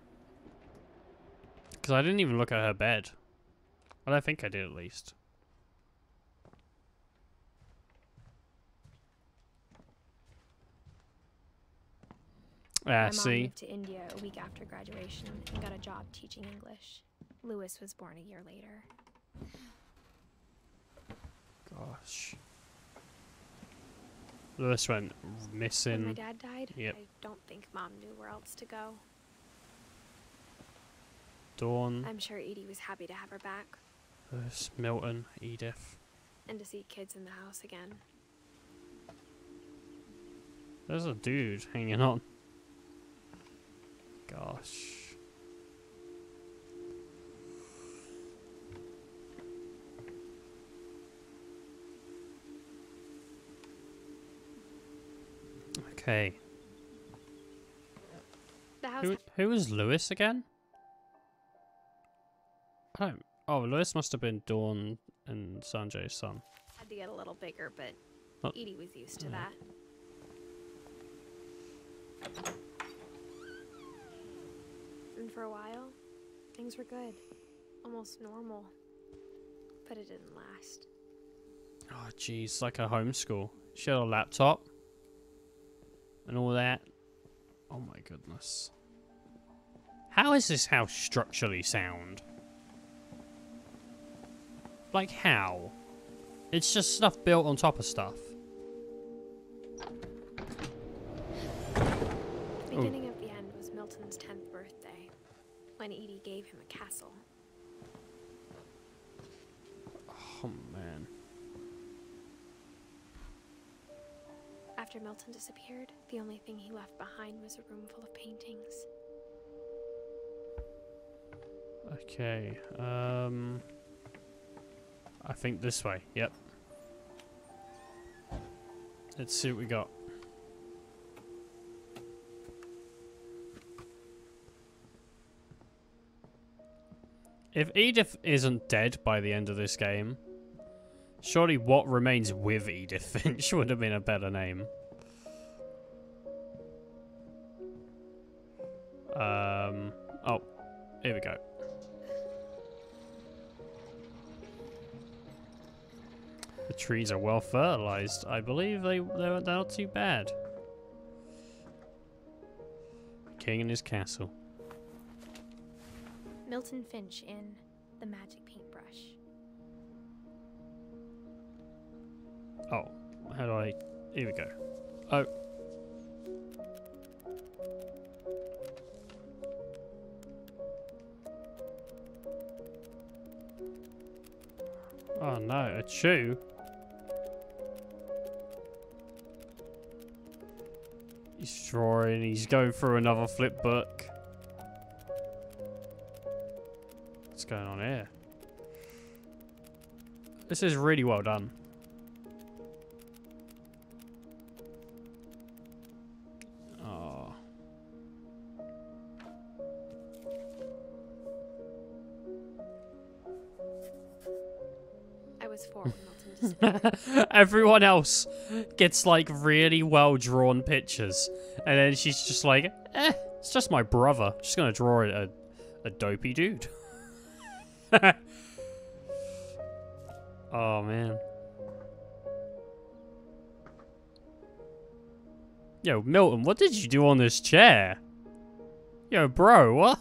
I didn't even look at her bed. I don't think I did, at least.
My
See?
mom moved to India a week after graduation and got a job teaching English. Lewis was born a year later.
Gosh. Lewis went missing.
When my dad died,
Yep.
I don't think Mom knew where else to go.
Dawn.
I'm sure Edie was happy to have her back.
Lewis, Milton, Edith.
And to see kids in the house again.
There's a dude hanging on. Gosh. Okay.
The house
Who was Lewis again? I don't. Oh, Lewis must have been Dawn and Sanjay's son.
had to get a little bigger, but
Oh.
Edie was used to that. And for a while, things were good. Almost normal. But it didn't last.
Oh, jeez, like a homeschool. She had a laptop and all that. Oh my goodness. How is this house structurally sound? Like how? It's just stuff built on top of stuff.
The beginning of the end was Milton's 10th birthday, when Edie gave him a castle.
Oh man.
After Milton disappeared, the only thing he left behind was a room full of paintings.
Okay, I think this way, yep. Let's see what we got. If Edith isn't dead by the end of this game, surely What Remains with Edith Finch would have been a better name. Oh, here we go. The trees are well fertilized. I believe they're not too bad. King and his castle.
Milton Finch in The Magic Paintbrush.
Oh, how do I... Here we go. Oh. Oh no, a chew? He's drawing, he's going through another flip book. What's going on here? This is really well done. Oh.
I was 4 when Milton disappeared.
Everyone else gets like really well drawn pictures, and then she's just like, it's just my brother. Just gonna draw a dopey dude. Oh man. Yo, Milton, what did you do on this chair? Yo, bro,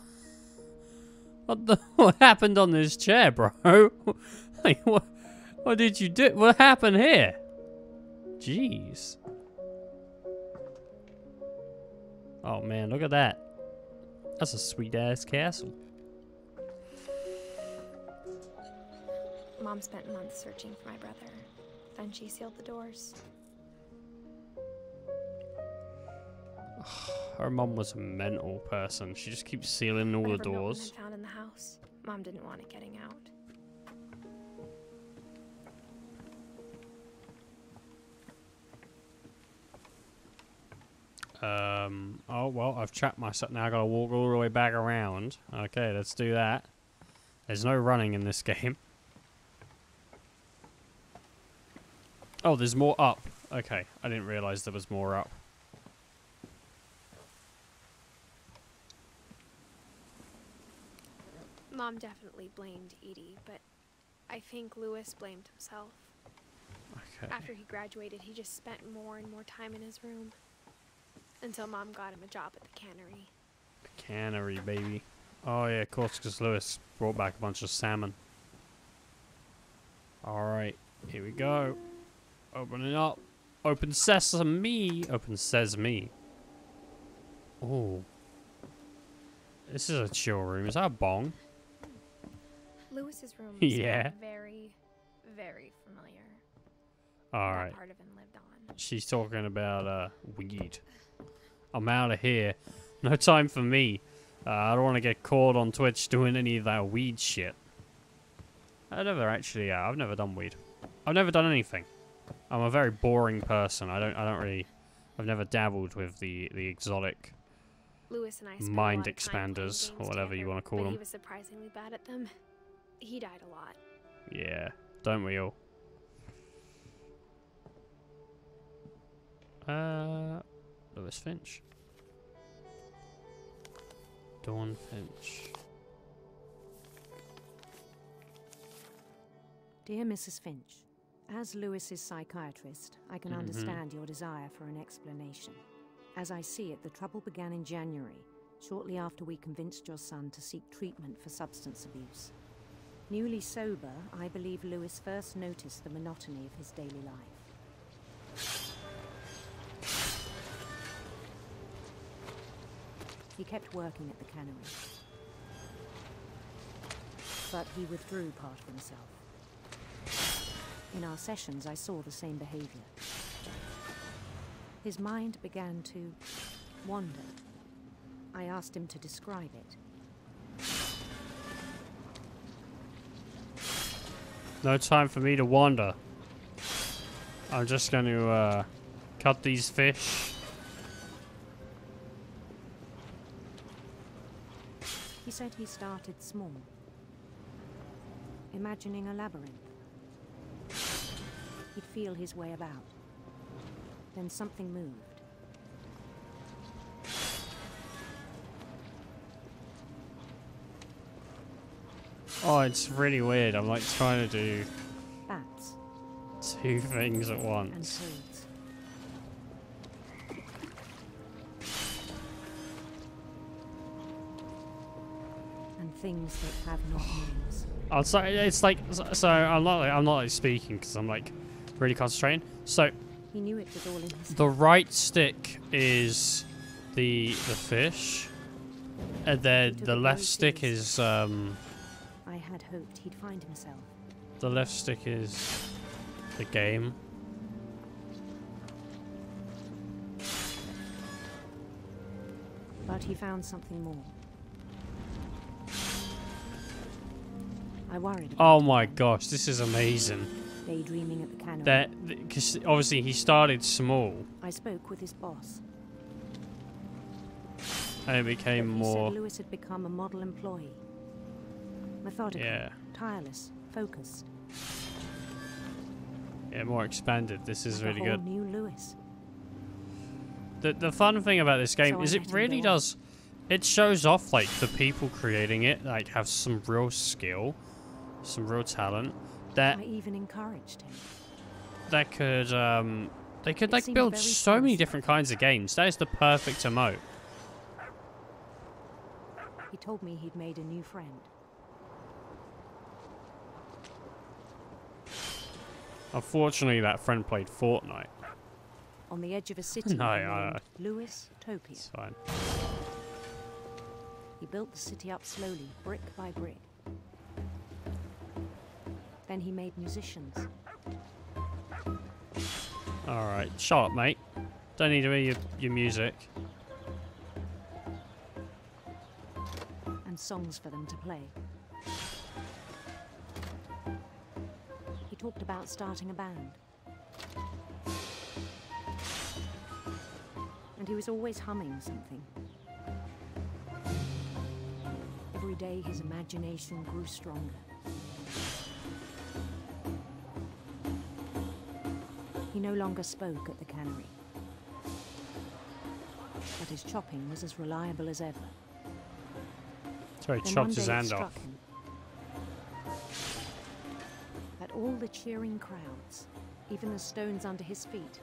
what happened on this chair, bro? Like, what did you do? What happened here? Jeez. Oh man, look at that. That's a sweet ass castle.
Mom spent months searching for my brother. Then she sealed the doors.
Her mom was a mental person. She just keeps sealing all the
Whatever Milton
doors.
had found in the house, Mom didn't want it getting out.
Oh, well, I've trapped myself. Now I gotta walk all the way back around. Okay, let's do that. There's no running in this game. Oh, there's more up. Okay, I didn't realize there was more up.
Mom definitely blamed Edie, but I think Lewis blamed himself.
Okay.
After he graduated, he just spent more and more time in his room. Until Mom got him a job at the cannery.
The cannery, baby. Oh yeah, of course, because Lewis brought back a bunch of salmon. Alright, here we go. Opening up. Open sesame. Open sesame. Oh. This is a chill room. Is that a bong?
Lewis's room
Yeah.
smelled very, very familiar.
Alright.
That part of him lived on.
She's talking about weed. I'm out of here. No time for me. I don't want to get caught on Twitch doing any of that weed shit. I've never done weed. I've never done anything. I'm a very boring person. I've never dabbled with the exotic
Lewis and I spent
mind
a lot of time playing
expanders,
games
or whatever you
together,
want to call
but
them.
he was surprisingly bad at them. He died a lot.
Yeah, don't we all? Lewis Finch. Dawn Finch.
Dear Mrs. Finch, as Lewis's psychiatrist, I can understand your desire for an explanation. As I see it, the trouble began in January, shortly after we convinced your son to seek treatment for substance abuse. Newly sober, I believe Lewis first noticed the monotony of his daily life. He kept working at the cannery, but he withdrew part of himself. In our sessions, I saw the same behavior. His mind began to wander. I asked him to describe it.
No time for me to wander. I'm just going to cut these fish.
He said he started small, imagining a labyrinth. He'd feel his way about. Then something moved.
Oh, it's really weird. I'm like trying to do
Bats.
2 things at
And
once.
toads. And things that have not names.
It's like so I'm not like speaking because I'm like Really concentrating. So
He knew it was all in his
the right stick is the fish, and then the left stick is
I had hoped he'd find himself.
the left stick is the game.
But he found something more. I worried about
Oh my gosh, this is amazing.
daydreaming at the cannery.
That because obviously he started small
I spoke with his boss.
and it became
He
more.
said Lewis had become a model employee. Methodical,
Yeah.
tireless, focused.
Yeah, more expanded. This is
Like
really
a whole
good.
new Lewis.
The fun thing about this game
So
is
I
it
let him
really
go on.
does. It shows off like the people creating it like have some real skill, some real talent that
I even encouraged him.
that could they could
It
like
seemed
build
very
so many
promising.
different kinds of games. That is the perfect emote.
He told me he'd made a new friend.
Unfortunately, that friend played Fortnite.
On the edge of a city
No,
named Lewis Topia.
It's fine.
He built the city up slowly, brick by brick. Then he made musicians.
All right, shut up, mate. Don't need to hear your music.
And songs for them to play. He talked about starting a band. And he was always humming something. Every day his imagination grew stronger. He no longer spoke at the cannery. But his chopping was as reliable as ever.
So he
Then
chopped
one
his
day it
hand
struck
off.
him that all the cheering crowds, even the stones under his feet,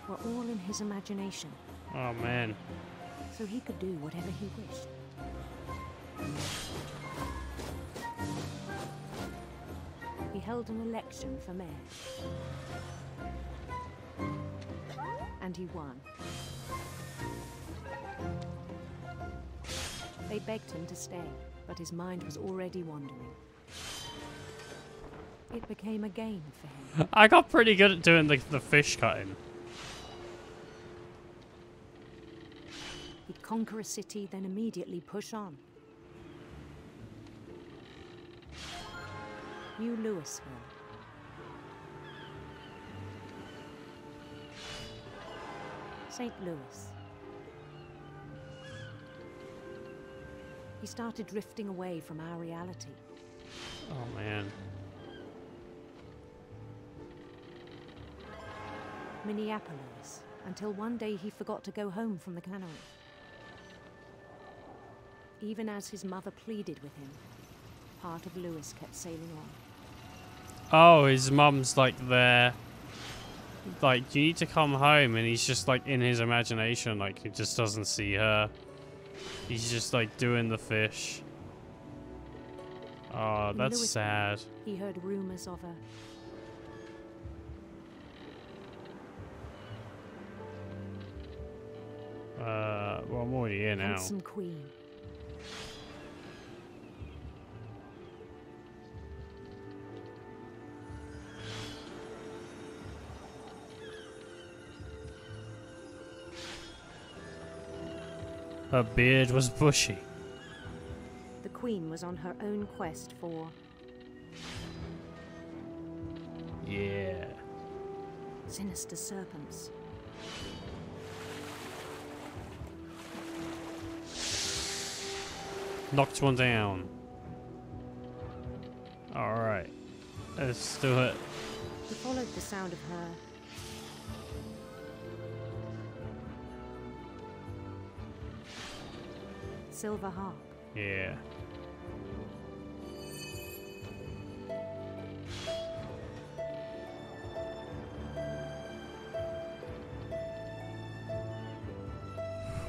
were all in his imagination,
Oh man.
so he could do whatever he wished. He held an election for mayor. And he won. They begged him to stay, but his mind was already wandering. It became a game for him.
I got pretty good at doing the fish cutting.
He'd conquer a city, then immediately push on. New Louisville. St. Louis. He started drifting away from our reality.
Oh man.
Minneapolis, until one day he forgot to go home from the cannery. Even as his mother pleaded with him, part of Lewis kept sailing on.
Oh, his mum's like there. Like, you need to come home, and he's just like in his imagination, like he just doesn't see her. He's just like doing the fish. Oh,
In
that's
Louisville,
sad.
He heard rumors of her.
Well, I'm already here now.
Handsome queen.
Her beard was bushy.
The queen was on her own quest for
Yeah.
sinister serpents.
Knocked one down. Alright. Let's do it.
He followed the sound of her silver harp.
Yeah.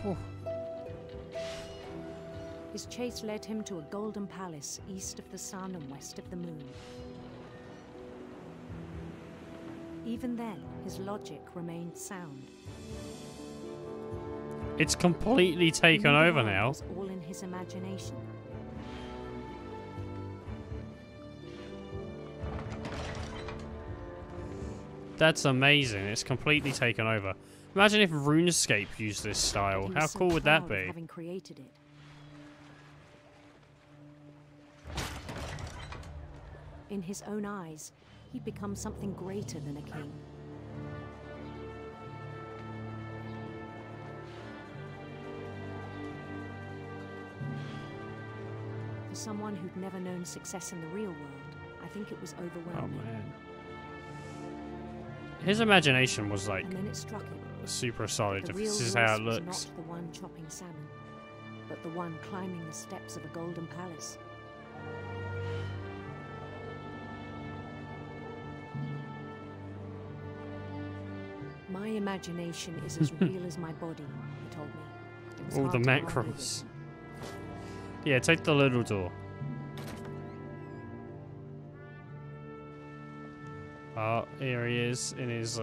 Whew.
His chase led him to a golden palace east of the sun and west of the moon. Even then, his logic remained sound.
It's completely taken over now.
It was all in his imagination.
That's amazing. It's completely taken over. Imagine if RuneScape used this style. How cool would that be?
Having created it. In his own eyes, he'd become something greater than a king. For someone who'd never known success in the real world, I think it was overwhelming.
Oh man. His imagination was like
And then it struck him.
super solid.
The
If
real
this is how it
Lewis was
looks.
not the one chopping salmon, but the one climbing the steps of a golden palace. My imagination is as real as my body, he told me. It was
All
hard
the
to argue with
macros.
him.
Yeah, take the little door. Oh, here he is in his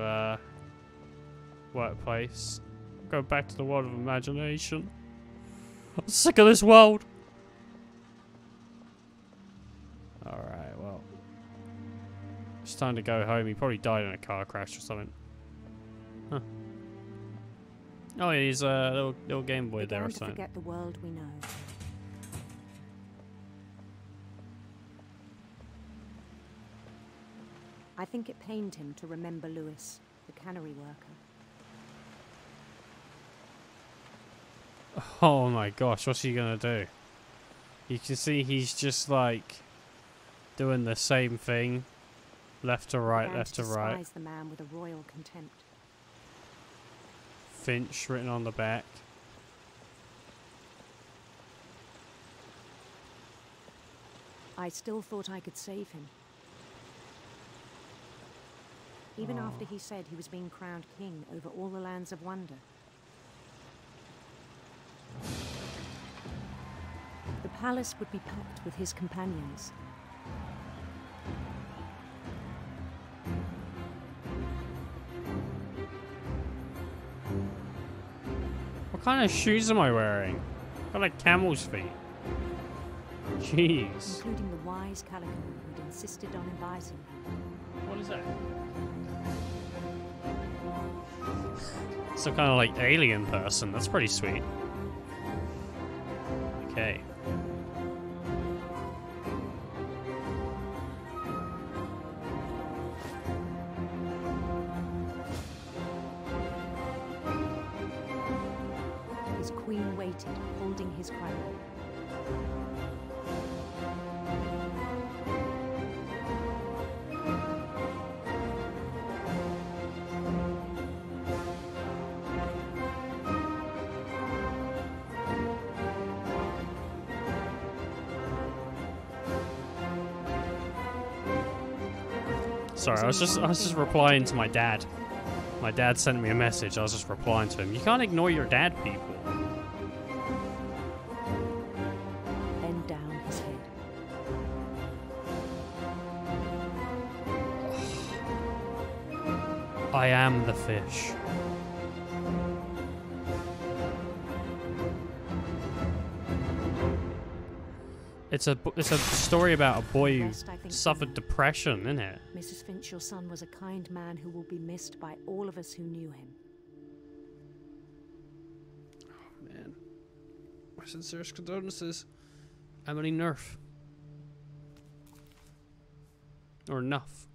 workplace. Go back to the world of imagination. I'm sick of this world. Alright, well. It's time to go home. He probably died in a car crash or something. Huh. Oh, yeah, he's a little Game Boy there or
Began to
something.
forget the world we know. I think it pained him to remember Lewis, the cannery worker.
Oh my gosh, what's he gonna do? You can see he's just like doing the same thing. Left to right,
Began
left to right.
despise the man with a royal contempt.
Finch written on the back.
I still thought I could save him. Even after he said he was being crowned king over all the lands of wonder. The palace would be packed with his companions.
What kind of shoes am I wearing? Got like camel's feet. Jeez.
Including the wise Calico who'd insisted on inviting him.
What is that? Some kind of like alien person. That's pretty sweet. Okay.
His queen waited, holding his crown.
Sorry, I was just replying to my dad. My dad sent me a message. I was just replying to him. You can't ignore your dad, people.
Bend down his head.
I am the fish. It's a story about a boy who suffered depression, isn't it?
Mrs. Finch, your son was a kind man who will be missed by all of us who knew him.
Oh man. My sincerest condolences. Emily Nerf. Or Nuff.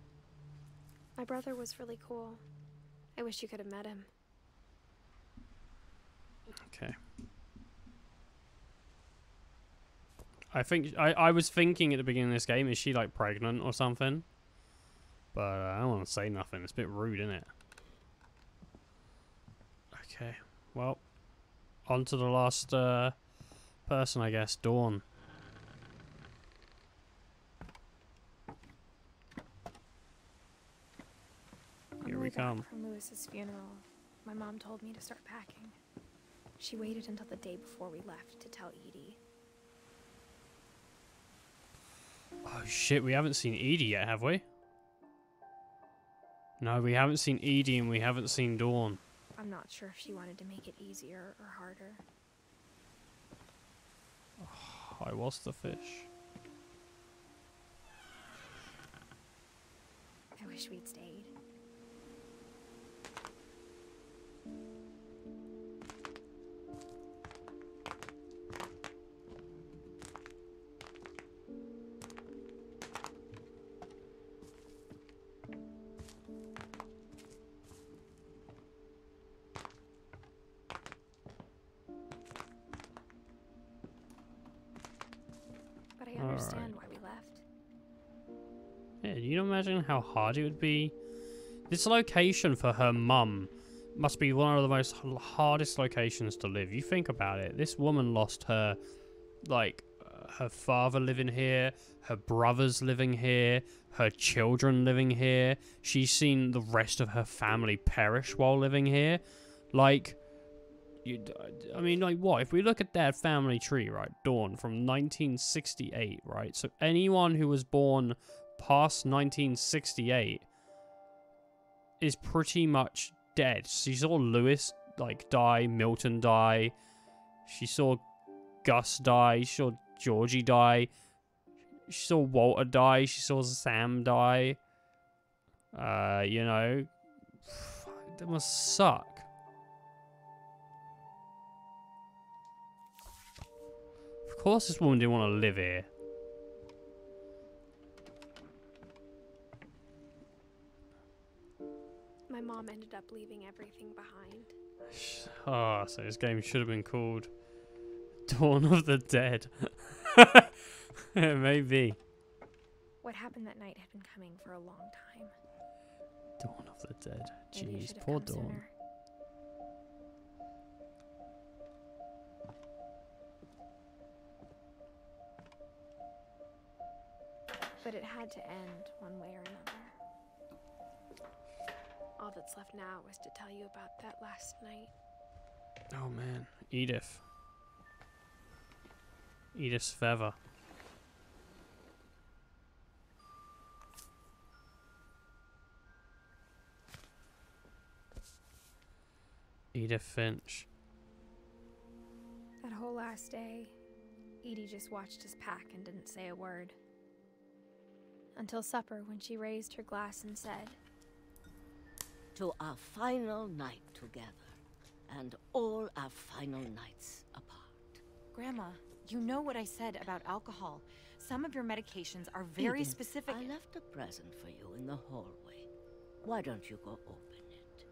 My brother was really cool. I wish you could have met him.
Okay. I think I was thinking at the beginning of this game, is she like pregnant or something? But I don't want to say nothing. It's a bit rude, isn't it? Okay. Well, on to the last person, I guess. Dawn. Here we come.
From Lewis's funeral, my mom told me to start packing. She waited until the day before we left to tell Edie.
Oh shit, we haven't seen Edie yet, have we? No, we haven't seen Edie and we haven't seen Dawn.
I'm not sure if she wanted to make it easier or harder.
Oh, I was the fish.
I wish we'd stayed. But I understand why we left.
Yeah, you don't imagine how hard it would be? This location for her mum must be one of the most hardest locations to live. You think about it. This woman lost her, like, her father living here, her brothers living here, her children living here. She's seen the rest of her family perish while living here. Like, I mean, like, what? If we look at that family tree, right? Dawn from 1968, right? So anyone who was born past 1968 is pretty much dead. She saw Lewis, like, die, Milton die. She saw Gus die. She saw Georgie die. She saw Walter die. She saw Sam die. You know, that must suck. Of course this woman didn't want to live here.
My mom ended up leaving everything behind.
Ah, so this game should have been called Dawn of the Dead. Maybe.
What happened that night had been coming for a long time.
Dawn of the Dead.
Maybe it
Jeez,
should have
poor
come
Dawn.
sooner. But it had to end one way or another. All that's left now was to tell you about that last night.
Oh man, Edith. Edith's feather. Edith Finch.
That whole last day, Edie just watched us pack and didn't say a word. Until supper, when she raised her glass and said,
"To our final night together, and all our final nights apart."
Grandma, you know what I said about alcohol. Some of your medications are very
Edith,
specific.
I left a present for you in the hallway. Why don't you go open it?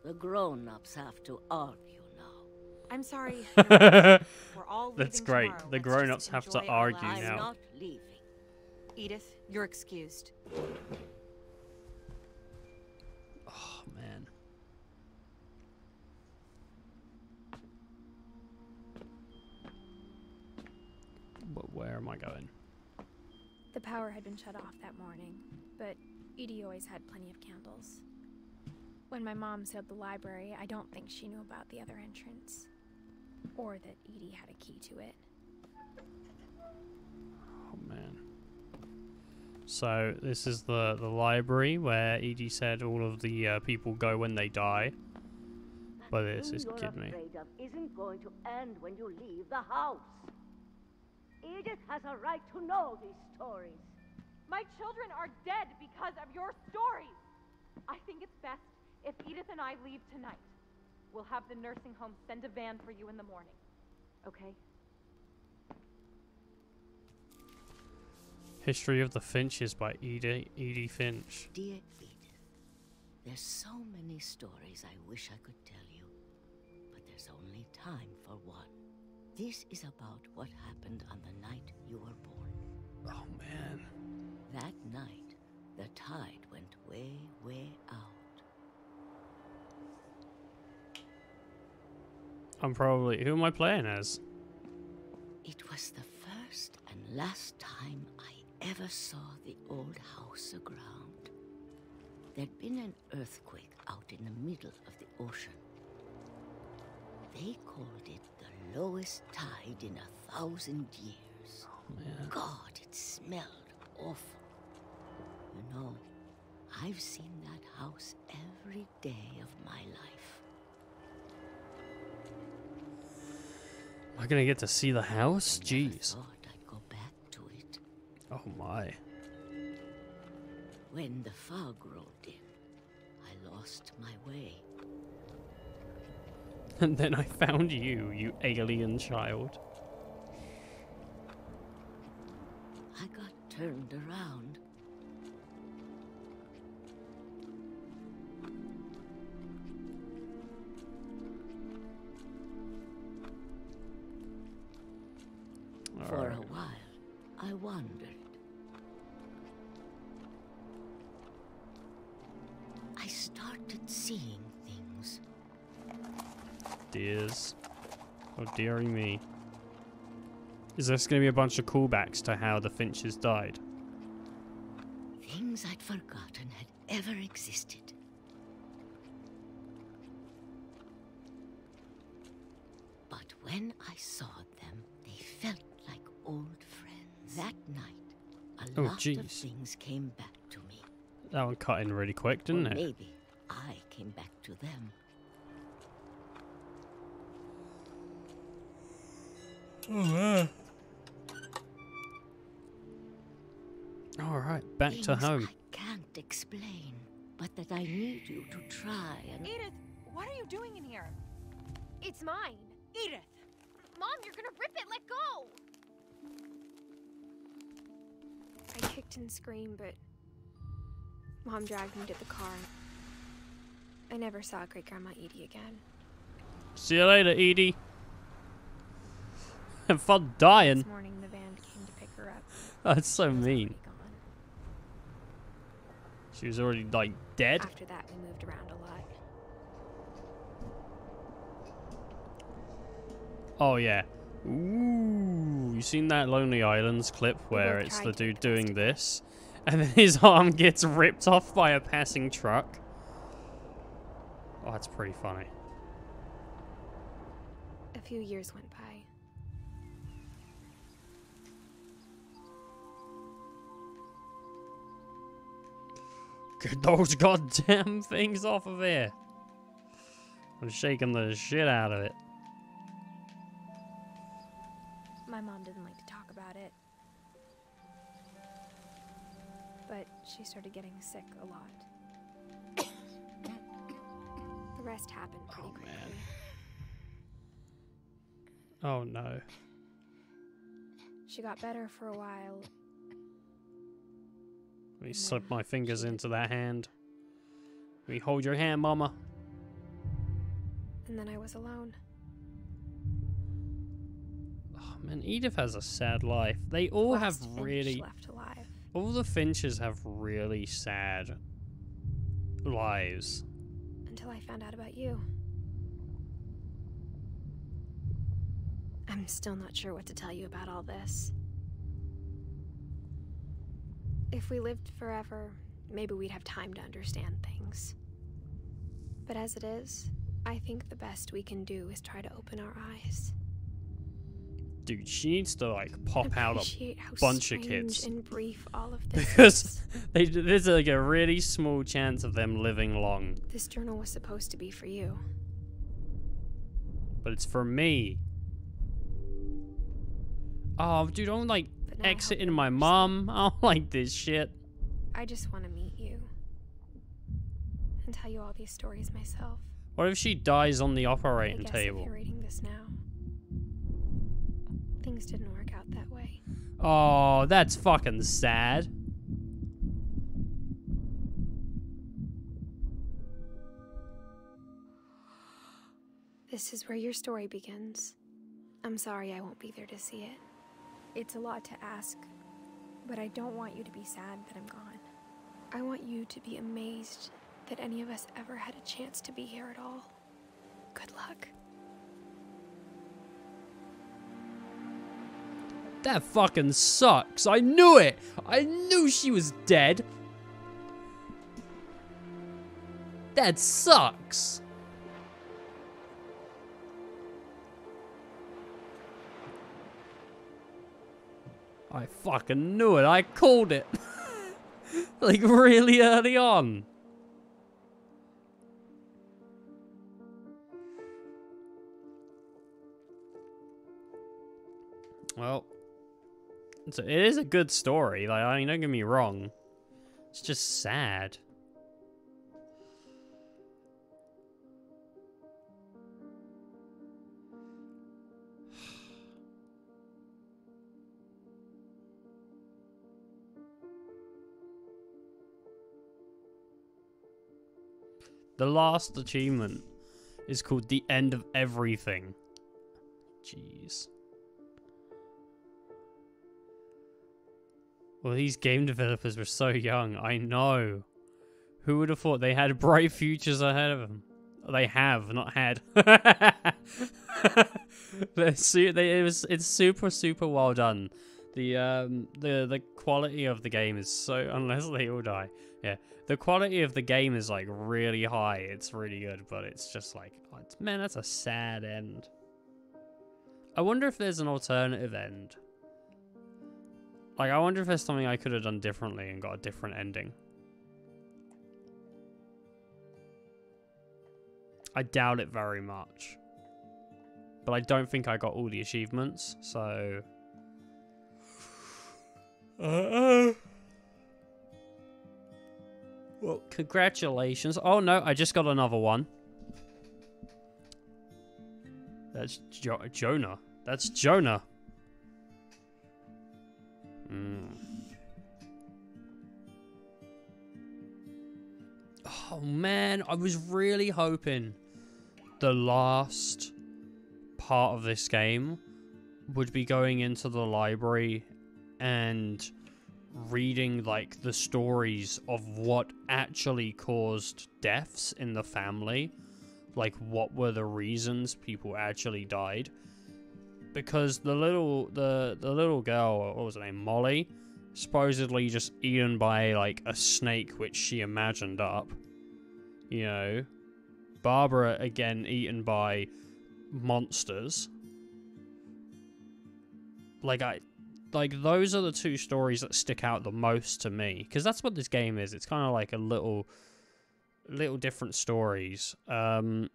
The grown-ups have to argue now.
I'm sorry. We're all leaving
That's great.
tomorrow.
The
Let's
grown-ups
just
have to
enjoy our
argue
lives.
now.
I'm not leaving.
Edith, you're excused.
Oh man. But where am I going?
the power had been shut off that morning, but Edie always had plenty of candles. When my mom sailed the library, I don't think she knew about the other entrance, or that Edie had a key to it.
Oh man. So this is the library where Edie said all of the people go when they die. But this is kidding me.
Afraid of isn't going to end when you leave the house. Edith has a right to know these stories.
My children are dead because of your stories. I think it's best if Edith and I leave tonight. We'll have the nursing home send a van for you in the morning. Okay?
History of the Finches by Edith Finch.
Dear Edith, there's so many stories I wish I could tell you, but there's only time for one. This is about what happened on the night you were born.
Oh man.
That night, the tide went way, way out.
Who am I playing as?
It was the first and last time I ever saw the old house aground. There'd been an earthquake out in the middle of the ocean. They called it the lowest tide in 1,000 years.
Oh, man.
God, it smelled awful. You know, I've seen that house every day of my life.
Am I gonna get to see the house? Jeez.
I thought I'd go back to it.
Oh my.
When the fog rolled in, I lost my way.
And then I found you, you alien child.
I got turned around. For a while, I wandered. I started seeing things.
Dears. Oh, dearie me. Is this going to be a bunch of callbacks to how the Finches died?
Things I'd forgotten had ever existed. But when I saw them, they felt like old friends. That night, a lot of things came back to me.
That one cut in really quick, didn't
Or
it?
maybe I came back to them.
Oh, man. Alright, back to
Things
home.
I can't explain, but that I need you to try and...
Edith, what are you doing in here?
It's mine.
Edith!
Mom, you're gonna rip it. Let go.
I kicked and screamed, but Mom dragged me to the car. I never saw Great Grandma Edie again.
See you later, Edie. Have fun dying.
This morning, the van came to pick her up.
That's so mean. She was already, like, dead?
After that, we moved around a lot.
Oh, yeah. Ooh, you seen that Lonely Islands clip where it's the dude doing this? And then his arm gets ripped off by a passing truck? Oh, that's pretty funny.
A few years went by.
Get those goddamn things off of here. I'm shaking the shit out of it.
My mom didn't like to talk about it. But she started getting sick a lot. The rest happened pretty quickly.
Oh no.
She got better for a while.
Let me slip my fingers into that hand. Let me hold your hand, Mama.
And then I was alone.
Oh man, Edith has a sad life. They all have really...
left alive.
All the Finches have really sad lives.
Until I found out about you. I'm still not sure what to tell you about all this. If we lived forever, maybe we'd have time to understand things. But as it is, I think the best we can do is try to open our eyes.
Dude, she needs to like pop out a
How
bunch of kids.
strange and brief all of this
Because
is.
there's like a really small chance of them living long.
This journal was supposed to be for you.
But it's for me. Oh, dude, I'm like exiting my mom. I don't like this shit.
I just want to meet you. And tell you all these stories myself.
What if she dies on the
I
operating
guess
table?
if you're reading this now, things didn't work out that way.
Oh, that's fucking sad.
This is where your story begins. I'm sorry I won't be there to see it. It's a lot to ask, but I don't want you to be sad that I'm gone. I want you to be amazed that any of us ever had a chance to be here at all. Good luck.
That fucking sucks. I knew it. I knew she was dead. That sucks. I fucking knew it. I called it. Like, really early on. Well, it is a good story. Like, I mean, don't get me wrong. It's just sad. The last achievement is called The End of Everything. Jeez. Well, these game developers were so young. I know. Who would have thought they had bright futures ahead of them? They have, not had. It's super, super well done. The quality of the game is so, unless they all die. Yeah, the quality of the game is like really high. It's really good, but it's just like, oh, man, that's a sad end. I wonder if there's an alternative end. Like, I wonder if there's something I could have done differently and got a different ending. I doubt it very much. But I don't think I got all the achievements, so... Well, congratulations. Oh, no, I just got another one. That's Jonah. That's Jonah. Oh, man, I was really hoping the last part of this game would be going into the library and reading like the stories of what actually caused deaths in the family, like what were the reasons people actually died, because the little girl, what was her name, Molly, supposedly just eaten by like a snake which she imagined up, you know. Barbara again eaten by monsters. Like those are the two stories that stick out the most to me, because that's what this game is. It's kind of like a little different stories. But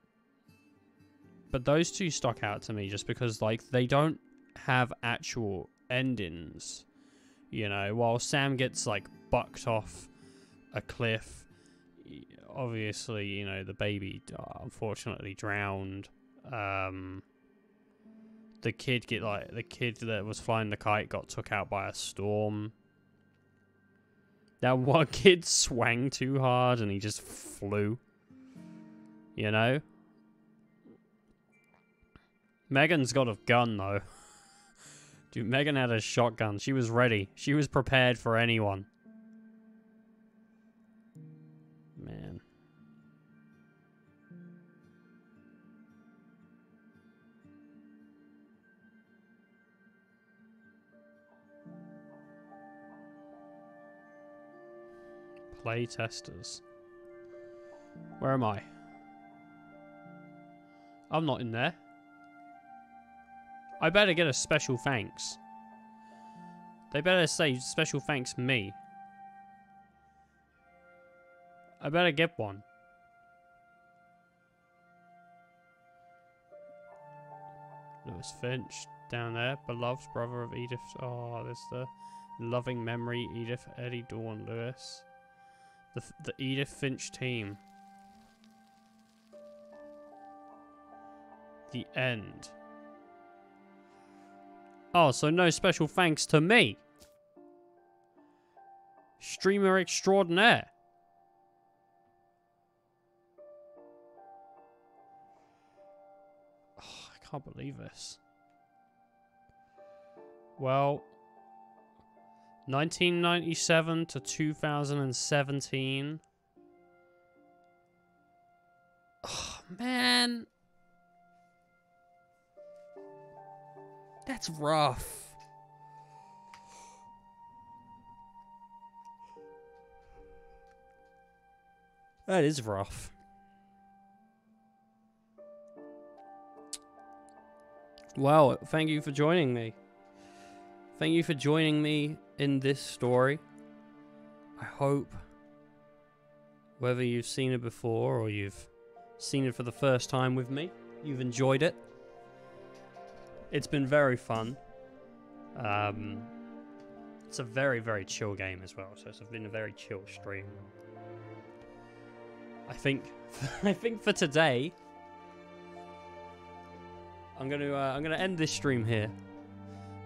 those two stuck out to me just because like they don't have actual endings. You know, while Sam gets like bucked off a cliff, obviously, you know, the baby unfortunately drowned. The kid that was flying the kite got took out by a storm. That one kid swang too hard and he just flew. You know? Megan's got a gun though. Dude, Megan had a shotgun. She was ready. She was prepared for anyone. Man. Play testers. Where am I? I'm not in there. I better get a special thanks. They better say special thanks me. I better get one. Lewis Finch down there, beloved brother of Edith. Oh, there's the loving memory Edith, Eddie, Dawn, Lewis. The Edith Finch team. The end. Oh, so no special thanks to me. Streamer extraordinaire. Oh, I can't believe this. Well, 1997 to 2017. Oh, man. That's rough. That is rough. Well, thank you for joining me. Thank you for joining me in this story. I hope whether you've seen it before or you've seen it for the first time with me, you've enjoyed it. It's been very fun. It's a very, very chill game as well, so it's been a very chill stream. I think for today, I'm gonna end this stream here,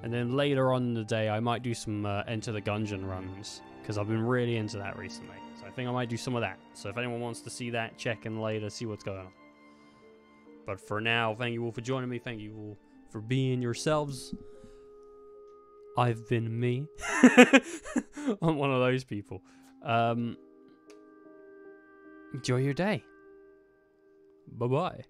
and then later on in the day I might do some Enter the Gungeon runs, because I've been really into that recently. So I think I might do some of that. So if anyone wants to see that, check in later, see what's going on. But for now, thank you all for joining me. Thank you all for being yourselves. I've been me. I'm one of those people. Enjoy your day. Bye-bye.